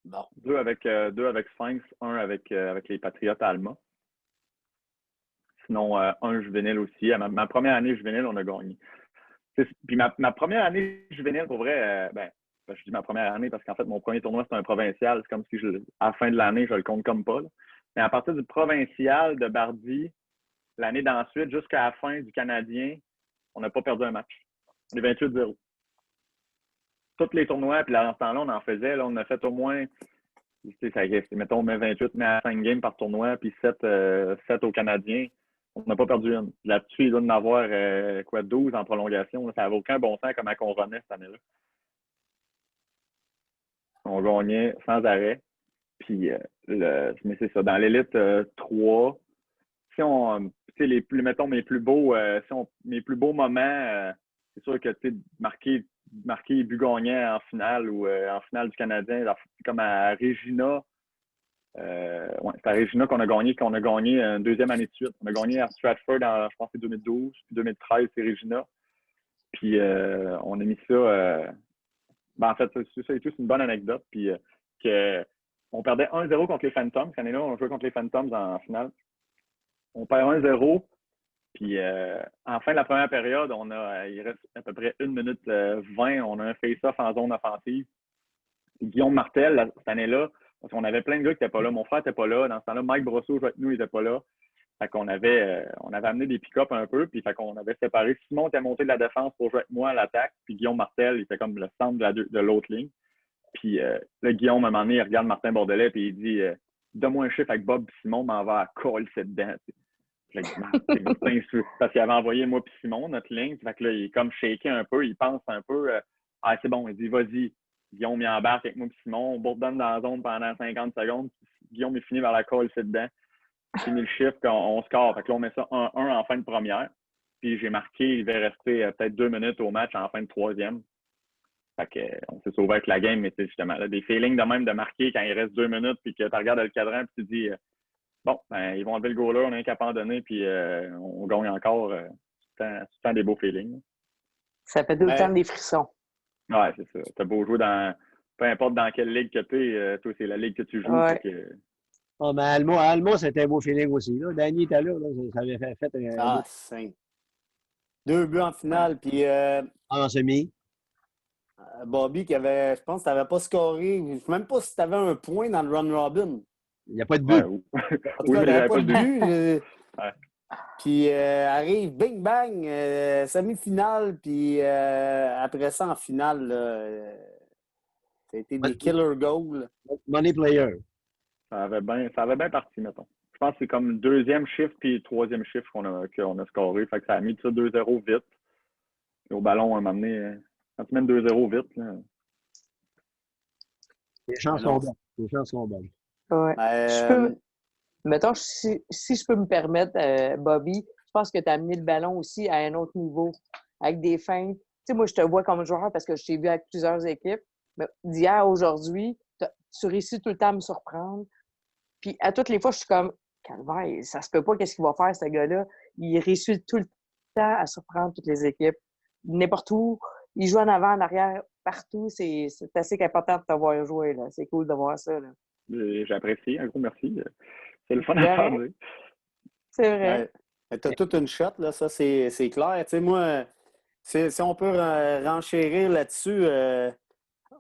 Bon. 2 avec Sphinx, 1 avec les Patriotes à Alma. Sinon, un juvénile aussi. À ma première année juvénile, on a gagné. Puis ma première année juvénile, pour vrai, je dis ma première année parce qu'en fait, mon premier tournoi, c'était un provincial. C'est comme si à la fin de l'année, je le compte comme pas. Là. Mais à partir du provincial de Bardy, l'année d'ensuite, jusqu'à la fin du Canadien, on n'a pas perdu un match. On est 28-0. Tous les tournois, puis là, dans ce temps-là, on en faisait. Là, on a fait au moins, mettons, 28, mais à 5 games par tournoi, puis 7 au Canadien. On n'a pas perdu une. Là-dessus, il doit en avoir 12 en prolongation. Là. Ça n'avait aucun bon sens comment on revenait cette année-là. On gagnait sans arrêt. Puis, mais c'est ça. Dans l'élite 3, si on, mettons, mes plus beaux moments, c'est sûr que, marquer but gagnant en finale ou en finale du Canadien, comme à Regina. C'est à Regina qu'on a gagné une deuxième année de suite. On a gagné à Stratford je pense, c'est 2012. Puis 2013, c'est Regina. Puis, on a mis ça... en fait, ça et tout, c'est une bonne anecdote. Puis, on perdait 1-0 contre les Phantoms. Cette année-là, on jouait contre les Phantoms en finale. On perd 1-0. Puis, en fin de la première période, il reste à peu près 1 minute 20. On a un face-off en zone offensive. Puis Guillaume Martel, cette année-là, parce qu'on avait plein de gars qui n'étaient pas là. Mon frère n'était pas là. Dans ce temps-là, Mike Brosseau jouait avec nous, il n'était pas là. Fait qu'on avait amené des pick-up un peu, puis fait qu'on avait séparé. Simon était monté de la défense pour jouer avec moi à l'attaque, puis Guillaume Martel, il était comme le centre de l'autre ligne. Puis là, Guillaume, à un moment donné, il regarde Martin Bordelais, puis il dit donne-moi un chiffre avec Bob et Simon, m'en va à coller cette dedans. Parce qu'il avait envoyé moi et Simon, notre ligne. Fait que là, il est comme shaké un peu, il pense un peu. C'est bon, il dit vas-y. Guillaume, il embarque avec moi et Simon, on bourdonne dans la zone pendant 50 secondes. Guillaume, il finit vers la colle, c'est dedans. Il finit le chiffre, on score. Fait que là, on met ça 1-1 en fin de première. Puis j'ai marqué, il devait rester peut-être 2 minutes au match en fin de troisième. Fait qu'on s'est sauvé avec la game, mais c'est justement là, des feelings de même de marquer quand il reste 2 minutes, puis que tu regardes le cadran, puis tu dis bon, ben, ils vont enlever le goaler, on a un cap à donner, puis on gagne encore. C'est tout le temps des beaux feelings. Ça fait tout le Ouais. temps des frissons. Ouais, c'est ça. T'as beau jouer dans. Peu importe dans quelle ligue que t'es, toi, c'est la ligue que tu joues. Ouais. Fait que, Ah, mais Alma, c'était un beau feeling aussi. Là. Danny était là, ça avait fait un Ah, beau 5. 2 buts en finale, puis en semi. Bobby qui avait, je pense que tu n'avais pas scoré. Je ne sais même pas si tu avais un point dans le run robin. Il n'y a pas de ouais, but. oui, En tout mais cas, tu j'avais n'avais pas pas de de but. but. Ouais. Puis arrive, bing bang, semi-finale, puis après ça, en finale, ça a été des killer goals. Money player. Ça avait bien parti, mettons. Je pense que c'est comme le deuxième chiffre puis le troisième chiffre qu'on a scoré. Fait que ça a mis ça 2-0 vite. Puis au ballon, à un moment donné, quand tu mènes 2-0 vite, là, Les chances non. sont bonnes. Les chances sont bonnes. Ouais. Je peux, mettons, si je peux me permettre, Bobby, je pense que tu as amené le ballon aussi à un autre niveau, avec des feintes. Tu sais, moi, je te vois comme joueur parce que je t'ai vu avec plusieurs équipes. Mais d'hier à aujourd'hui, tu réussis tout le temps à me surprendre. Puis à toutes les fois, je suis comme, calvaire, ça se peut pas, qu'est-ce qu'il va faire, ce gars-là? Il réussit tout le temps à surprendre toutes les équipes. N'importe où. Il joue en avant, en arrière, partout. C'est assez important de t'avoir joué, là. C'est cool de voir ça, là. j'apprécie. Un gros merci. C'est le fun De à rien. entendre. C'est vrai. Tu as toute une shot, là, ça, c'est clair. Tu sais, moi, si on peut renchérir là-dessus,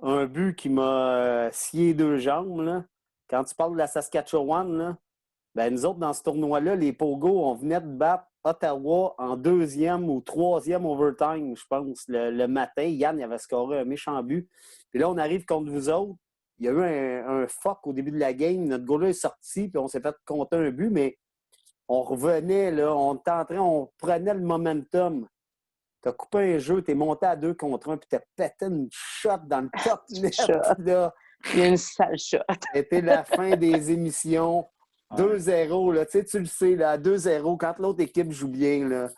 un but qui m'a scié 2 jambes, là. Quand tu parles de la Saskatchewan, là, ben, nous autres, dans ce tournoi-là, les Pogo, on venait de battre Ottawa en 2e ou 3e overtime, je pense, le matin. Yann il avait scoré un méchant but. Puis là, on arrive contre vous autres. Il y a eu un fuck au début de la game. Notre goaler est sorti, puis on s'est fait compter un but, mais on revenait, là, on prenait le momentum. T'as coupé un jeu, t'es monté à 2 contre 1, puis t'as pété une shot dans le top net. Shot. Là, Il y a une sale shot. c'était la fin des émissions. 2-0, là, tu le sais, là, 2-0, quand l'autre équipe joue bien, là.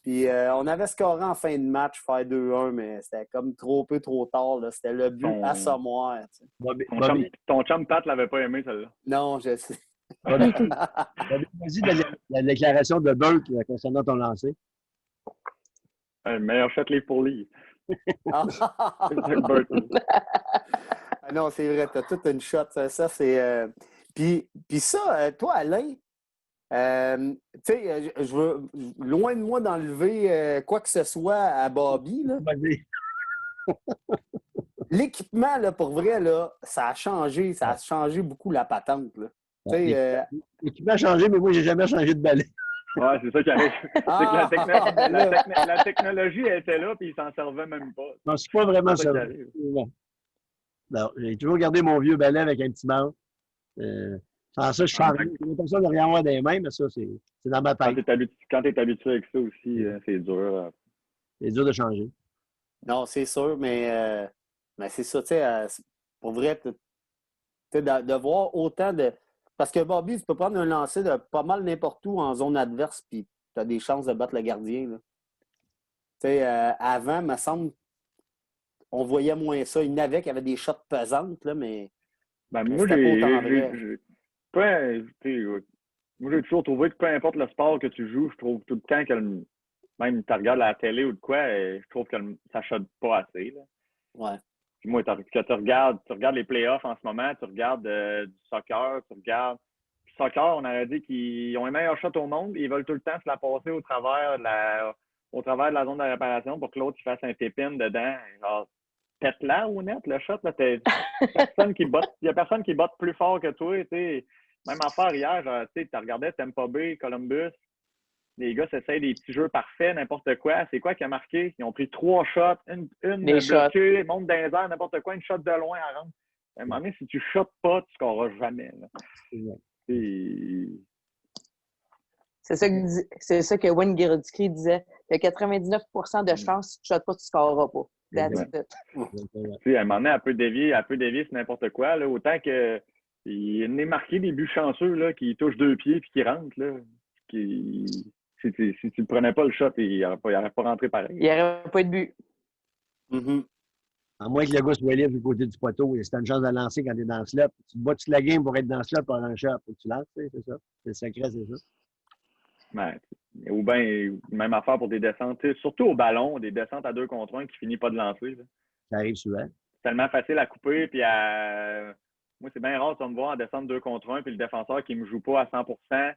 Puis on avait scoré en fin de match, faire 2-1, mais c'était comme trop peu, trop tard, là. C'était le but assommoir. Tu sais. Ton chum Pat l'avait pas aimé, celle-là. Non, je sais. Bobby, vas-y de la déclaration de Burke concernant ton lancer. Le meilleur shot livre pour lui. Ah non, c'est vrai, t'as toute une shot. Ça c'est... Puis ça, toi, Alain, tu sais, je veux loin de moi d'enlever quoi que ce soit à Bobby, là. Vas-y. L'équipement, là, pour vrai, là, ça a changé beaucoup la patente, là. Tu sais, L'équipement a changé, mais moi, j'ai jamais changé de balai. Ouais, c'est ça qui arrive. Ah! C'est que la technologie, elle était là, puis il s'en servait même pas. Non, c'est pas vraiment C'est ça. ça qui arrive. Non, j'ai toujours gardé mon vieux balai avec un petit manche. Sans ça, je change. J'ai l'impression de rien avoir des mains, mais ça, c'est dans ma Quand tête. tu es habitué avec ça aussi, c'est dur. C'est dur de changer. Non, c'est sûr, mais c'est ça, tu sais, pour vrai, de voir autant de... Parce que Bobby, tu peux prendre un lancer de pas mal n'importe où en zone adverse, puis tu as des chances de battre le gardien, là. Tu sais, avant, me semble, on voyait moins ça. Il y en avait qui avaient des shots pesantes, là, mais... Ben, mais moi, c'était pas autant vrai. moi, j'ai toujours trouvé que peu importe le sport que tu joues, je trouve tout le temps que même tu regardes la télé ou de quoi, je trouve que ça shot pas assez. Là. Ouais. Puis moi, tu regardes les playoffs en ce moment, tu regardes du soccer, tu regardes. Puis soccer, on aurait dit qu'ils ont un meilleur shot au monde, et ils veulent tout le temps se la passer au travers de la zone de réparation pour que l'autre il fasse un tépine dedans. Genre, pète-la ou net, le shot, là, il y a personne qui botte plus fort que toi. T'sais. Même affaire hier, tu regardais Tampa Bay, Columbus, les gars s'essayent des petits jeux parfaits, n'importe quoi. C'est quoi qui a marqué? Ils ont pris 3 shots, une bloquée, monte dans les airs, n'importe quoi, une shot de loin à rendre. À un moment donné, si tu ne shottes pas, tu ne scoreras jamais. Là. C'est ça que Wayne Gretzky disait. Il y a 99% de chances, si tu ne shottes pas, tu ne scoreras pas. That's it. À un moment donné, elle peut dévier sur n'importe quoi. Là, autant que il est marqué des buts chanceux là, qui touchent 2 pieds et qui rentrent. Là, si tu ne prenais pas le shot, il n'aurait pas rentré pareil. Il n'y aurait pas de but. Mm-hmm. À moins que le gars soit libre du côté du poteau, et si t'as une chance de lancer quand t'es dans le slot, tu te bats toute la game pour être dans le slot pendant un shot. Faut que tu lances, tu sais, c'est ça. C'est le secret, c'est ça. Ouais. Ou bien, même affaire pour des descentes, tu sais, surtout au ballon, des descentes à 2 contre 1 qui finit pas de lancer. Là. Ça arrive souvent. C'est tellement facile à couper, puis à. Moi, c'est bien rare de me voir en descente 2 contre 1, puis le défenseur qui me joue pas à 100%,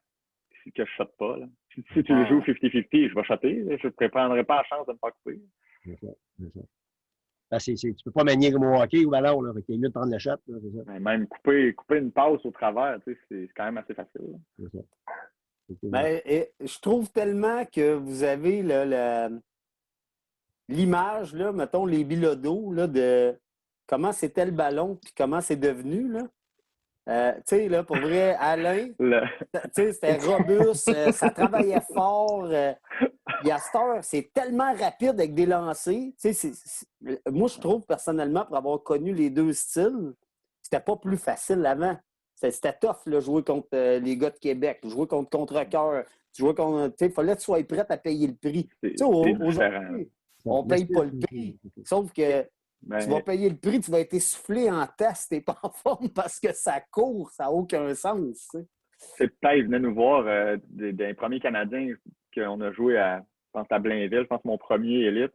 que je shotte pas. Là. Si tu le joues 50-50, je vais shotter. Là. Je ne prendrai pas la chance de me faire couper. C'est ça. C'est ça. Tu peux pas manier comme au hockey ou au ballon, là. Fait qu'il est mieux de prendre le shot, là, c'est ça. Mais même couper une passe au travers, tu sais, c'est quand même assez facile. Là. C'est ça. Mais je trouve tellement que vous avez l'image, là, mettons, les bilodeaux, là, de comment c'était le ballon puis comment c'est devenu, là. Tu sais, là, pour vrai, Alain, tu sais, c'était robuste, ça travaillait fort. Puis à cette heure, c'est tellement rapide avec des lancers. Tu sais, moi, je trouve personnellement, pour avoir connu les deux styles, c'était pas plus facile avant. C'était tough, là, jouer contre les gars de Québec, jouer contre Contrecœur. Tu sais, il fallait que tu sois prêt à payer le prix. Tu sais, aujourd'hui, on ne paye pas le prix. Sauf que tu vas payer le prix, tu vas être essoufflé en test, tu n'es pas en forme parce que ça court, ça n'a aucun sens. Tu sais. C'est peut-être, ils venaient nous voir des premiers Canadiens qu'on a joué je pense à Blainville, je pense mon premier élite.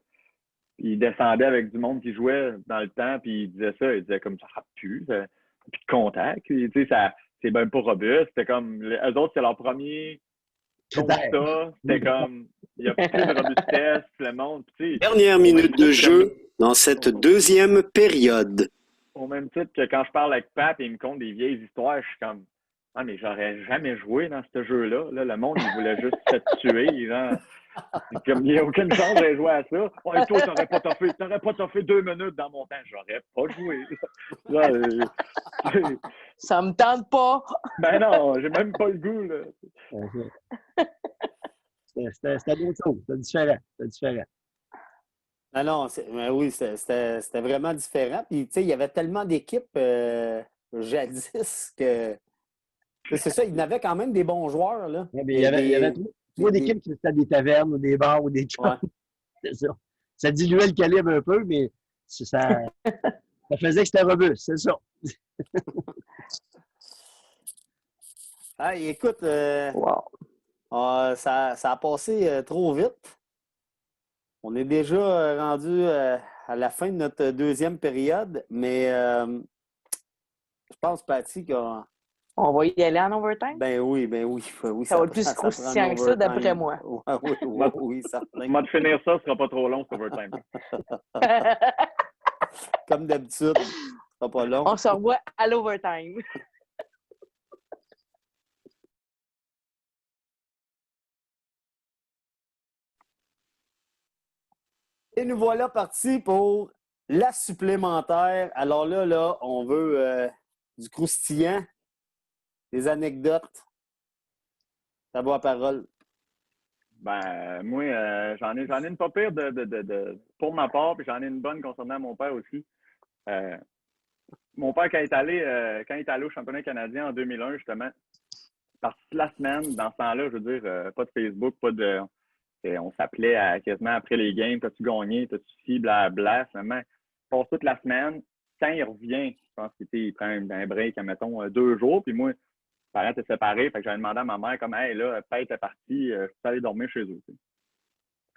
Ils descendaient avec du monde qui jouait dans le temps, puis ils disaient ça, ils disaient comme ça frappe plus, puis de contact, tu sais, c'est même pas robuste. C'était comme, eux autres, c'est leur premier constat, c'était comme, il y a plus de robustesse, le monde, tu sais. Dernière minute de jeu dans cette deuxième période. Au même titre que quand je parle avec Pat et il me conte des vieilles histoires, je suis comme, ah, mais j'aurais jamais joué dans ce jeu-là. Là, le monde, il voulait juste se tuer. Genre. Comme il n'y a aucune chance de jouer à ça. Oh, et toi, t'aurais pas toffé 2 minutes dans mon temps. J'aurais pas joué. Là, ça me tente pas. Ben non, j'ai même pas le goût. Là. C'était d'autres choses. C'était différent. Ah non, oui, c'était vraiment différent. Puis, tu sais, il y avait tellement d'équipes jadis que. C'est ça, il y en avait quand même des bons joueurs. Là. Ouais, mais il y avait trois équipes qui étaient des tavernes ou des bars ou des chums. Ouais. C'est ça. Ça diluait le calibre un peu, mais ça faisait que c'était robuste, c'est ça. Ah, écoute, wow. Ça a passé trop vite. On est déjà rendu à la fin de notre deuxième période, mais je pense, Patty, on va y aller en overtime? Ben oui. Ça va être plus croustillant que ça, d'après moi. Oui, certain. Moi, de finir ça, ce sera pas trop long, cet overtime. Comme d'habitude, ce sera pas long. On se revoit à l'overtime. Et nous voilà partis pour la supplémentaire. Alors là, on veut du croustillant. Des anecdotes. Ça va à parole. Ben, moi, j'en ai une pas pire pour ma part, puis j'en ai une bonne concernant mon père aussi. Mon père, quand il est allé au championnat canadien en 2001, justement, parti la semaine, dans ce temps-là, je veux dire, pas de Facebook, pas de. On s'appelait quasiment après les games, t'as-tu gagné, t'as-tu ci, blabla. Finalement, il passe toute la semaine. Quand il revient, je pense qu'il prend un break, mettons, 2 jours, puis moi, mes parents étaient séparés, fait que j'avais demandé à ma mère, comme, hey, là, Pète est parti, je peux aller dormir chez eux.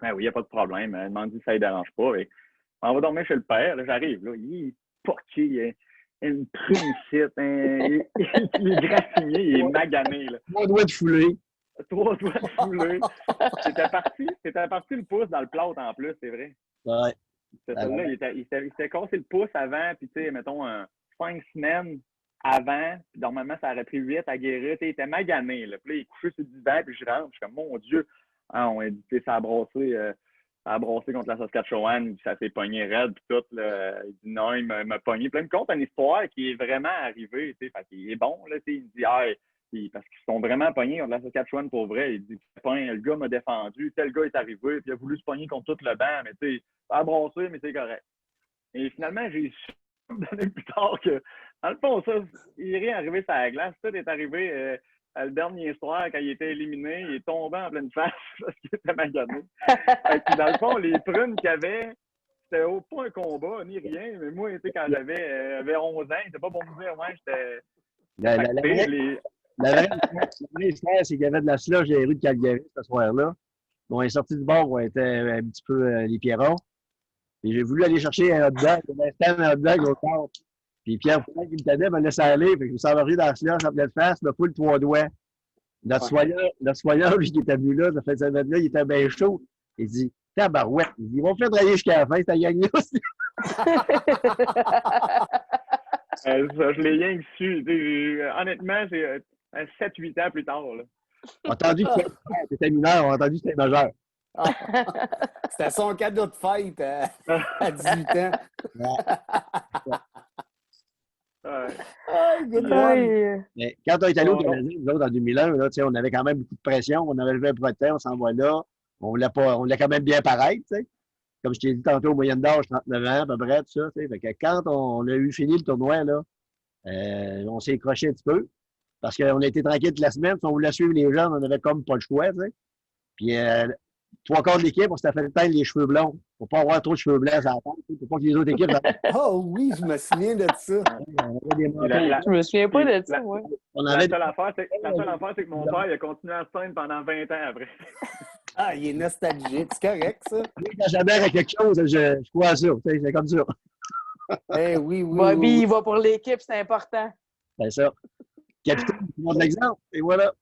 Ben oui, il n'y a pas de problème. Elle m'a dit, ça ne dérange pas. Et on va dormir chez le père. Là, j'arrive, là, il est poqué, il a une prune-cite, il est graffigné, il est magané. 3 doigts de foulée. 3 doigts de foulée. C'était parti le pouce dans le plâtre en plus, c'est vrai. Ouais. Là, il s'était cassé le pouce avant, puis tu sais, mettons, 5 semaines avant, puis normalement, ça aurait pris 8 à guérir. Il était magané. Là. Puis là, il est couché sur le divan, puis je rentre. Je suis comme, mon Dieu, on a dit, ça a brassé contre la Saskatchewan, puis ça s'est pogné raide, puis tout. Là. Il dit non, il m'a pogné. Puis là, il me conte une histoire qui est vraiment arrivée. Fait qu'il est bon. Là, il me dit, parce qu'ils sont vraiment pognés contre la Saskatchewan pour vrai. Il dit, le gars m'a défendu, tel gars est arrivé, puis il a voulu se pogner contre tout le banc, mais tu sais, ça a brassé, mais c'est correct. Et finalement, j'ai su donner plus tard que, dans le fond, ça, il est rien arrivé sur la glace. Tout est arrivé le dernier soir, quand il était éliminé, il est tombé en pleine face parce qu'il était magané. Puis dans le fond, les prunes qu'il y avait, c'était pas un combat, ni rien. Mais moi, tu sais, quand j'avais 11 ans, c'était pas pour me dire, ouais, j'étais. La, la, Fait la que, tu sais, vraie, la vraie histoire, c'est qu'il y avait de la slush dans les rues de Calgary ce soir-là. Bon, on est sorti du bar où on était un petit peu les Pierrons. Et j'ai voulu aller chercher un hot dog. Il y avait un stand à hot dog au corps. Puis Pierre Poulin qui me tenait me laissait aller. Fait que je me suis embarqué dans la slush en pleine face, me foule 3 doigts. Notre soigneur, lui, qui était venu là, ça fait 5 minutes, il était bien chaud. Il dit, tabarouette. Il dit, ils vont faire travailler jusqu'à la fin, cette gang-là. je l'ai rien su. Honnêtement, c'est 7-8 ans plus tard. Là. On a entendu que c'était mineur, on a entendu que c'était majeur. Ah. C'était son cadeau de fête à 18 ans. Ouais. Ah, good one. Ouais. Mais quand on est allé au Oh, Canadien, nous autres, en 2001, là, on avait quand même beaucoup de pression. On avait levé un protège, on s'envoie là. On voulait quand même bien paraître. T'sais. Comme je t'ai dit tantôt, moyenne d'âge, 39 ans, à peu près, tout ça. Fait que quand on a eu fini le tournoi, là, on s'est écroché un petit peu. Parce qu'on a été tranquille toute la semaine. Si on voulait suivre les gens, on avait comme pas le choix. T'sais. Puis, 3 quarts de l'équipe, on s'était fait teindre les cheveux blonds. Pour pas avoir trop de cheveux blancs à la tête. Pour pas que les autres équipes. Oh oui, je me souviens de ça. On avait des manteaux. Je me souviens pas de ça, ouais. On La avait seule affaire, c'est que mon père il a continué à se teindre pendant 20 ans après. Ah, il est nostalgique. C'est correct, ça. Quand j'adhère à quelque chose, je crois à ça. C'est comme ça. Eh oui, oui, Bobby, oui. il va pour l'équipe, c'est important. C'est ça. Capitaine, tu montres l'exemple. Et voilà.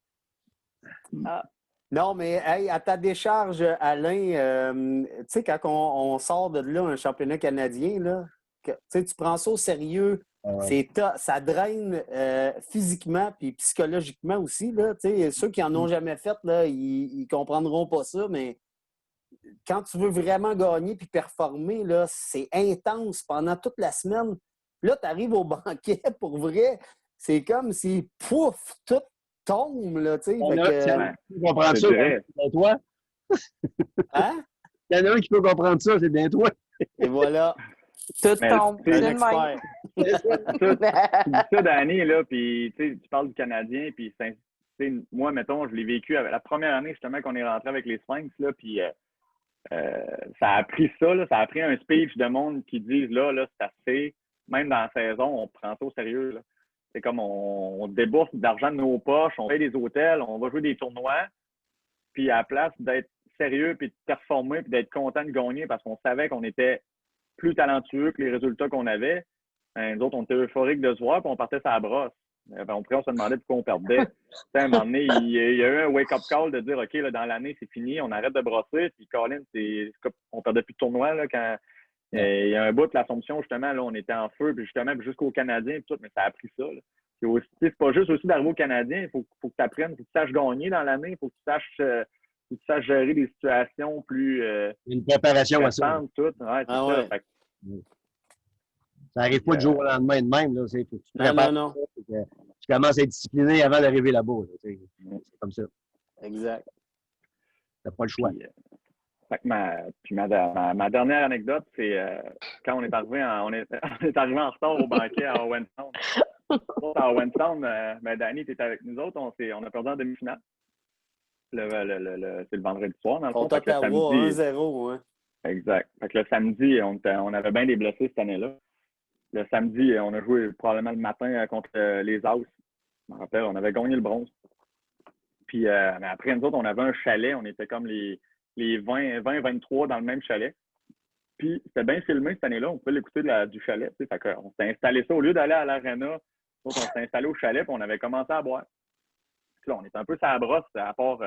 Non, mais hey, à ta décharge, Alain, tu sais, quand on sort de là un championnat canadien, là, tu prends ça au sérieux, ça draine physiquement puis psychologiquement aussi. Là, ceux qui en ont jamais fait, là, ils comprendront pas ça, mais quand tu veux vraiment gagner puis performer, là, c'est intense pendant toute la semaine. Là, tu arrives au banquet, pour vrai, c'est comme si, pouf, tout tombe, là, tu sais. Tu peux comprendre ça, c'est bien toi. Hein? Il y en a un qui peut comprendre ça, c'est bien toi. Et voilà. Tout Mais tombe. c'est C'est Un le même. expert. Tu dis ça, Danny, là, puis tu parles du Canadien, puis moi, mettons, je l'ai vécu avec la première année, justement, qu'on est rentré avec les Sphinx, là, puis ça a pris ça, là, ça a pris un speech de monde qui disent, là, c'est assez, même dans la saison, on prend ça au sérieux, là. C'est comme on débourse de l'argent de nos poches, on paye des hôtels, on va jouer des tournois, puis à la place d'être sérieux, puis de performer, puis d'être content de gagner, parce qu'on savait qu'on était plus talentueux que les résultats qu'on avait. Nous autres, on était euphoriques de se voir, puis on partait sur la brosse. On se demandait pourquoi on perdait. À un moment donné, il y a eu un wake-up call de dire, OK, là, dans l'année, c'est fini, on arrête de brosser. Puis Colin, on perdait plus de tournoi là, quand il y a un bout de l'Assomption, justement, là, on était en feu, puis justement, jusqu'au Canadien, puis tout, mais ça a pris ça. Là. C'est pas juste aussi d'arriver au Canadien, il faut que tu apprennes, il faut que tu saches gagner dans l'année, il faut que tu saches gérer des situations plus Une préparation à ça. tout. Ouais, c'est ça. Ouais. Fait que, ça n'arrive pas du jour au lendemain de même. Là, faut que tu Non, non. Tu commences à être discipliné avant d'arriver là-bas. Là, c'est comme ça. Exact. Tu n'as pas le choix. Fait que ma dernière anecdote, c'est quand on est arrivé on est arrivé en retard au banquet à Owen Sound. À Owen Sound, Danny, tu étais avec nous autres, on a perdu en demi-finale. C'est le vendredi soir, dans le fond. Contre Ottawa, 1-0, hein. Exact. Fait que le samedi, on avait bien des blessés cette année-là. Le samedi, on a joué probablement le matin contre les As. Je me rappelle, on avait gagné le bronze. Puis mais après, nous autres, on avait un chalet. On était comme les 20-23 dans le même chalet. Puis c'était bien filmé cette année-là. On pouvait l'écouter du chalet. Fait qu'on s'est installé ça. Au lieu d'aller à l'aréna, on s'est installé au chalet puis on avait commencé à boire. Puis là, on était un peu sur la brosse, à part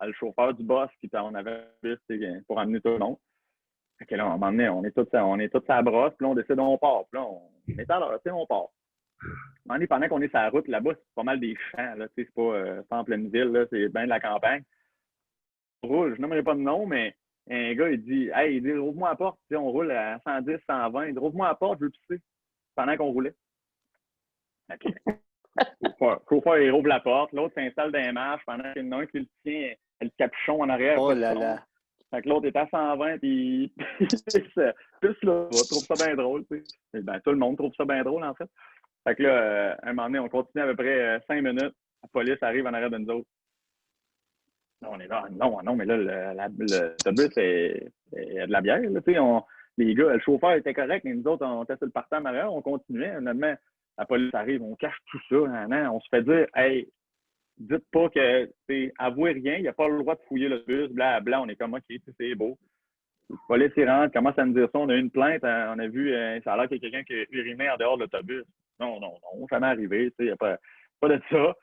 le chauffeur du boss qui on avait pour amener tout le monde. Fait que là, à un moment donné, on est tous sur la brosse, puis là, on décide, on part. Puis là, on est à l'heure, on part. À un moment donné, pendant qu'on est sur la route, là-bas, c'est pas mal des champs, là, c'est pas en pleine ville, là, c'est bien de la campagne. On roule, je n'aimerais pas de nom, mais un gars, il dit, rouvre-moi la porte. T'sais, on roule à 110, 120. Il dit, rouvre-moi la porte, je veux pisser. Pendant qu'on roulait. OK. Le chauffeur, il rouvre la porte. L'autre s'installe dans les marches pendant qu'il y en a un qui le tient le capuchon en arrière. Oh là là. Fait que l'autre est à 120 puis plus là, on trouve ça bien drôle, tu sais. Ben, tout le monde trouve ça bien drôle, en fait. Fait que là, un moment donné, on continue à peu près 5 minutes. La police arrive en arrière de nous autres. Là, on est là, non, mais là, l'autobus, il y a de la bière, là, tu sais. les gars, le chauffeur était correct, mais nous autres, on était sur le partant arrière, on continuait. Honnêtement, la police arrive, on cache tout ça. On se fait dire, hey, dites pas que, avouez rien, il n'y a pas le droit de fouiller le bus, blablabla. On est comme, OK, c'est beau. La police y rentre, commence à nous dire ça. On a eu une plainte, on a vu, ça a l'air qu'il y a quelqu'un qui a uriné en dehors de l'autobus. Non, jamais arrivé, il n'y a pas de ça.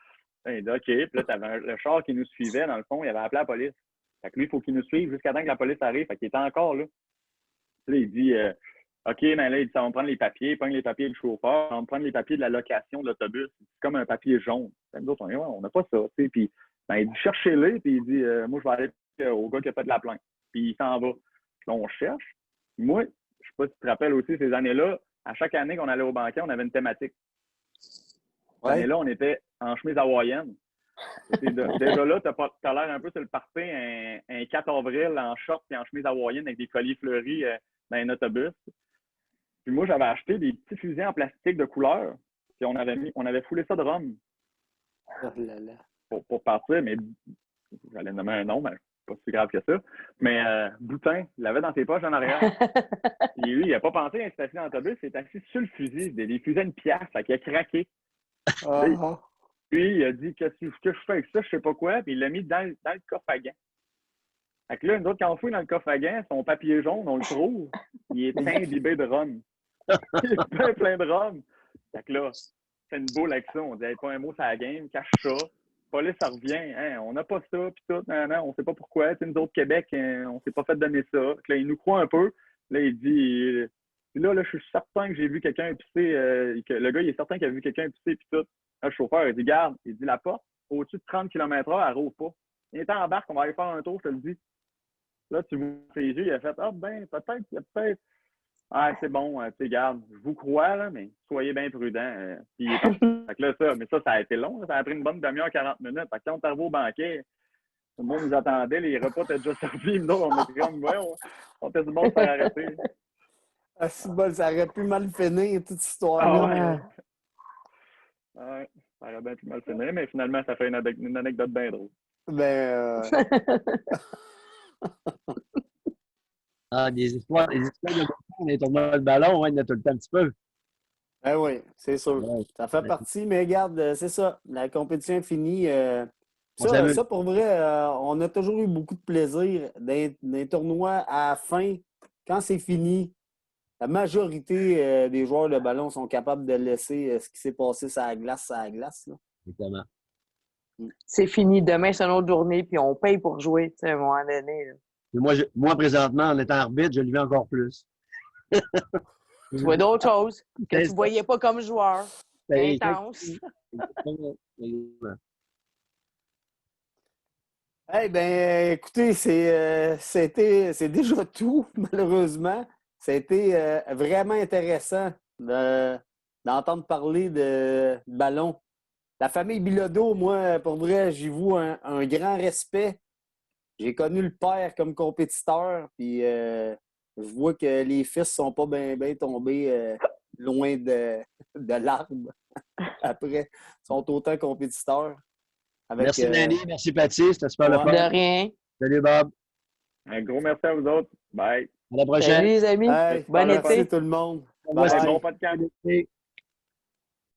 Il dit, OK, puis là, t'avais le char qui nous suivait, dans le fond, il avait appelé la police. Fait que lui, il faut qu'il nous suive jusqu'à temps que la police arrive. Fait qu'il était encore là. Puis là, il dit, OK, mais là, il dit, ça va me prendre les papiers. Il prend les papiers du chauffeur. On va me prendre les papiers de la location de l'autobus. C'est comme un papier jaune. Nous autres, on n'a pas ça. Puis, il dit, cherchez-les. Puis il dit, moi, je vais aller au gars qui a fait de la plainte. Puis il s'en va. Puis là, on cherche. Puis moi, je ne sais pas si tu te rappelles aussi, ces années-là, à chaque année qu'on allait au banquet, on avait une thématique. Cette année-là, on était en chemise hawaïenne. Déjà là, t'as l'air un peu sur le party un 4 avril en short et en chemise hawaïenne avec des colliers fleuris dans un autobus. Puis moi, j'avais acheté des petits fusils en plastique de couleur. Puis on avait foulé ça de rhum. Oh là là. Pour partir, mais j'allais nommer un nom, mais pas si grave que ça. Mais Boutin, il l'avait dans ses poches en arrière. Puis lui, il n'a pas pensé à être assis dans l'autobus, il est assis sur le fusil. Des fusils à une pièce, qui a craqué. Puis, il a dit, qu'est-ce que je fais avec ça? Je sais pas quoi. Puis, il l'a mis dans le coffre à gants. Fait que là, nous autres, quand on fouille dans le coffre à gants, son papier jaune, on le trouve. Il est imbibé de rhum. Il est plein de rhum. Fait que là, c'est une boule avec ça. On dit, hey, pas un mot sur la game, cache ça. Police, ça revient. Hein, on n'a pas ça, puis tout. Non, on sait pas pourquoi. T'sais, nous autres, Québec, on s'est pas fait donner ça. Fait que là, il nous croit un peu. Là, il dit, là, je suis certain que j'ai vu quelqu'un épicer. Le gars, il est certain qu'il a vu quelqu'un épicer, puis tout. Là, le chauffeur, il dit, garde, il dit, la porte, au-dessus de 30 km/h, elle rouvre pas. Il est en barque, on va aller faire un tour, je te le dis. Là, tu vois ses yeux, il a fait, peut-être, il y a peut-être. Ah, c'est bon, tu sais, garde, je vous crois, là, mais soyez bien prudents. Puis il est parti. Fait que là, ça a été long, ça a pris une bonne demi-heure, 40 minutes. Fait que quand on est arrivé au banquet, tout le monde nous attendait, les repas étaient déjà servis, nous, on était comme, ouais, on était du bon de faire arrêter. Ah, c'est bon, ça aurait pu mal finir, toute cette histoire-là. Ouais, ça aurait bien pu mal finir, mais finalement, ça fait une anecdote bien drôle. Des histoires de des tournois de ballon, il y en a tout le temps un petit peu. Ben oui, c'est sûr. Ouais. Ça fait partie, mais regarde, c'est ça. La compétition est finie. Ça, pour vrai, on a toujours eu beaucoup de plaisir dans les tournois à la fin. Quand c'est fini, la majorité des joueurs de ballon sont capables de laisser ce qui s'est passé sur la glace, Là. Exactement. C'est fini. Demain, c'est une autre journée, puis on paye pour jouer, tu sais, à un moment donné. Là. Moi, présentement, en étant arbitre, je le vis encore plus. Tu vois d'autres choses que tu ne voyais pas comme joueur. C'est intense. Eh bien, écoutez, c'est déjà tout, malheureusement. Ça a été vraiment intéressant d'entendre parler de ballon. La famille Bilodeau, moi, pour vrai, j'y voue un grand respect. J'ai connu le père comme compétiteur, puis je vois que les fils sont pas bien tombés loin de l'arbre. Après, ils sont autant compétiteurs. Merci Nanny, merci Paty, c'était super le fun. De rien. Salut Bob. Un gros merci à vous autres. Bye. À la prochaine. Salut les amis. Hey, bon merci été. tout le monde. Bye. Bon podcast.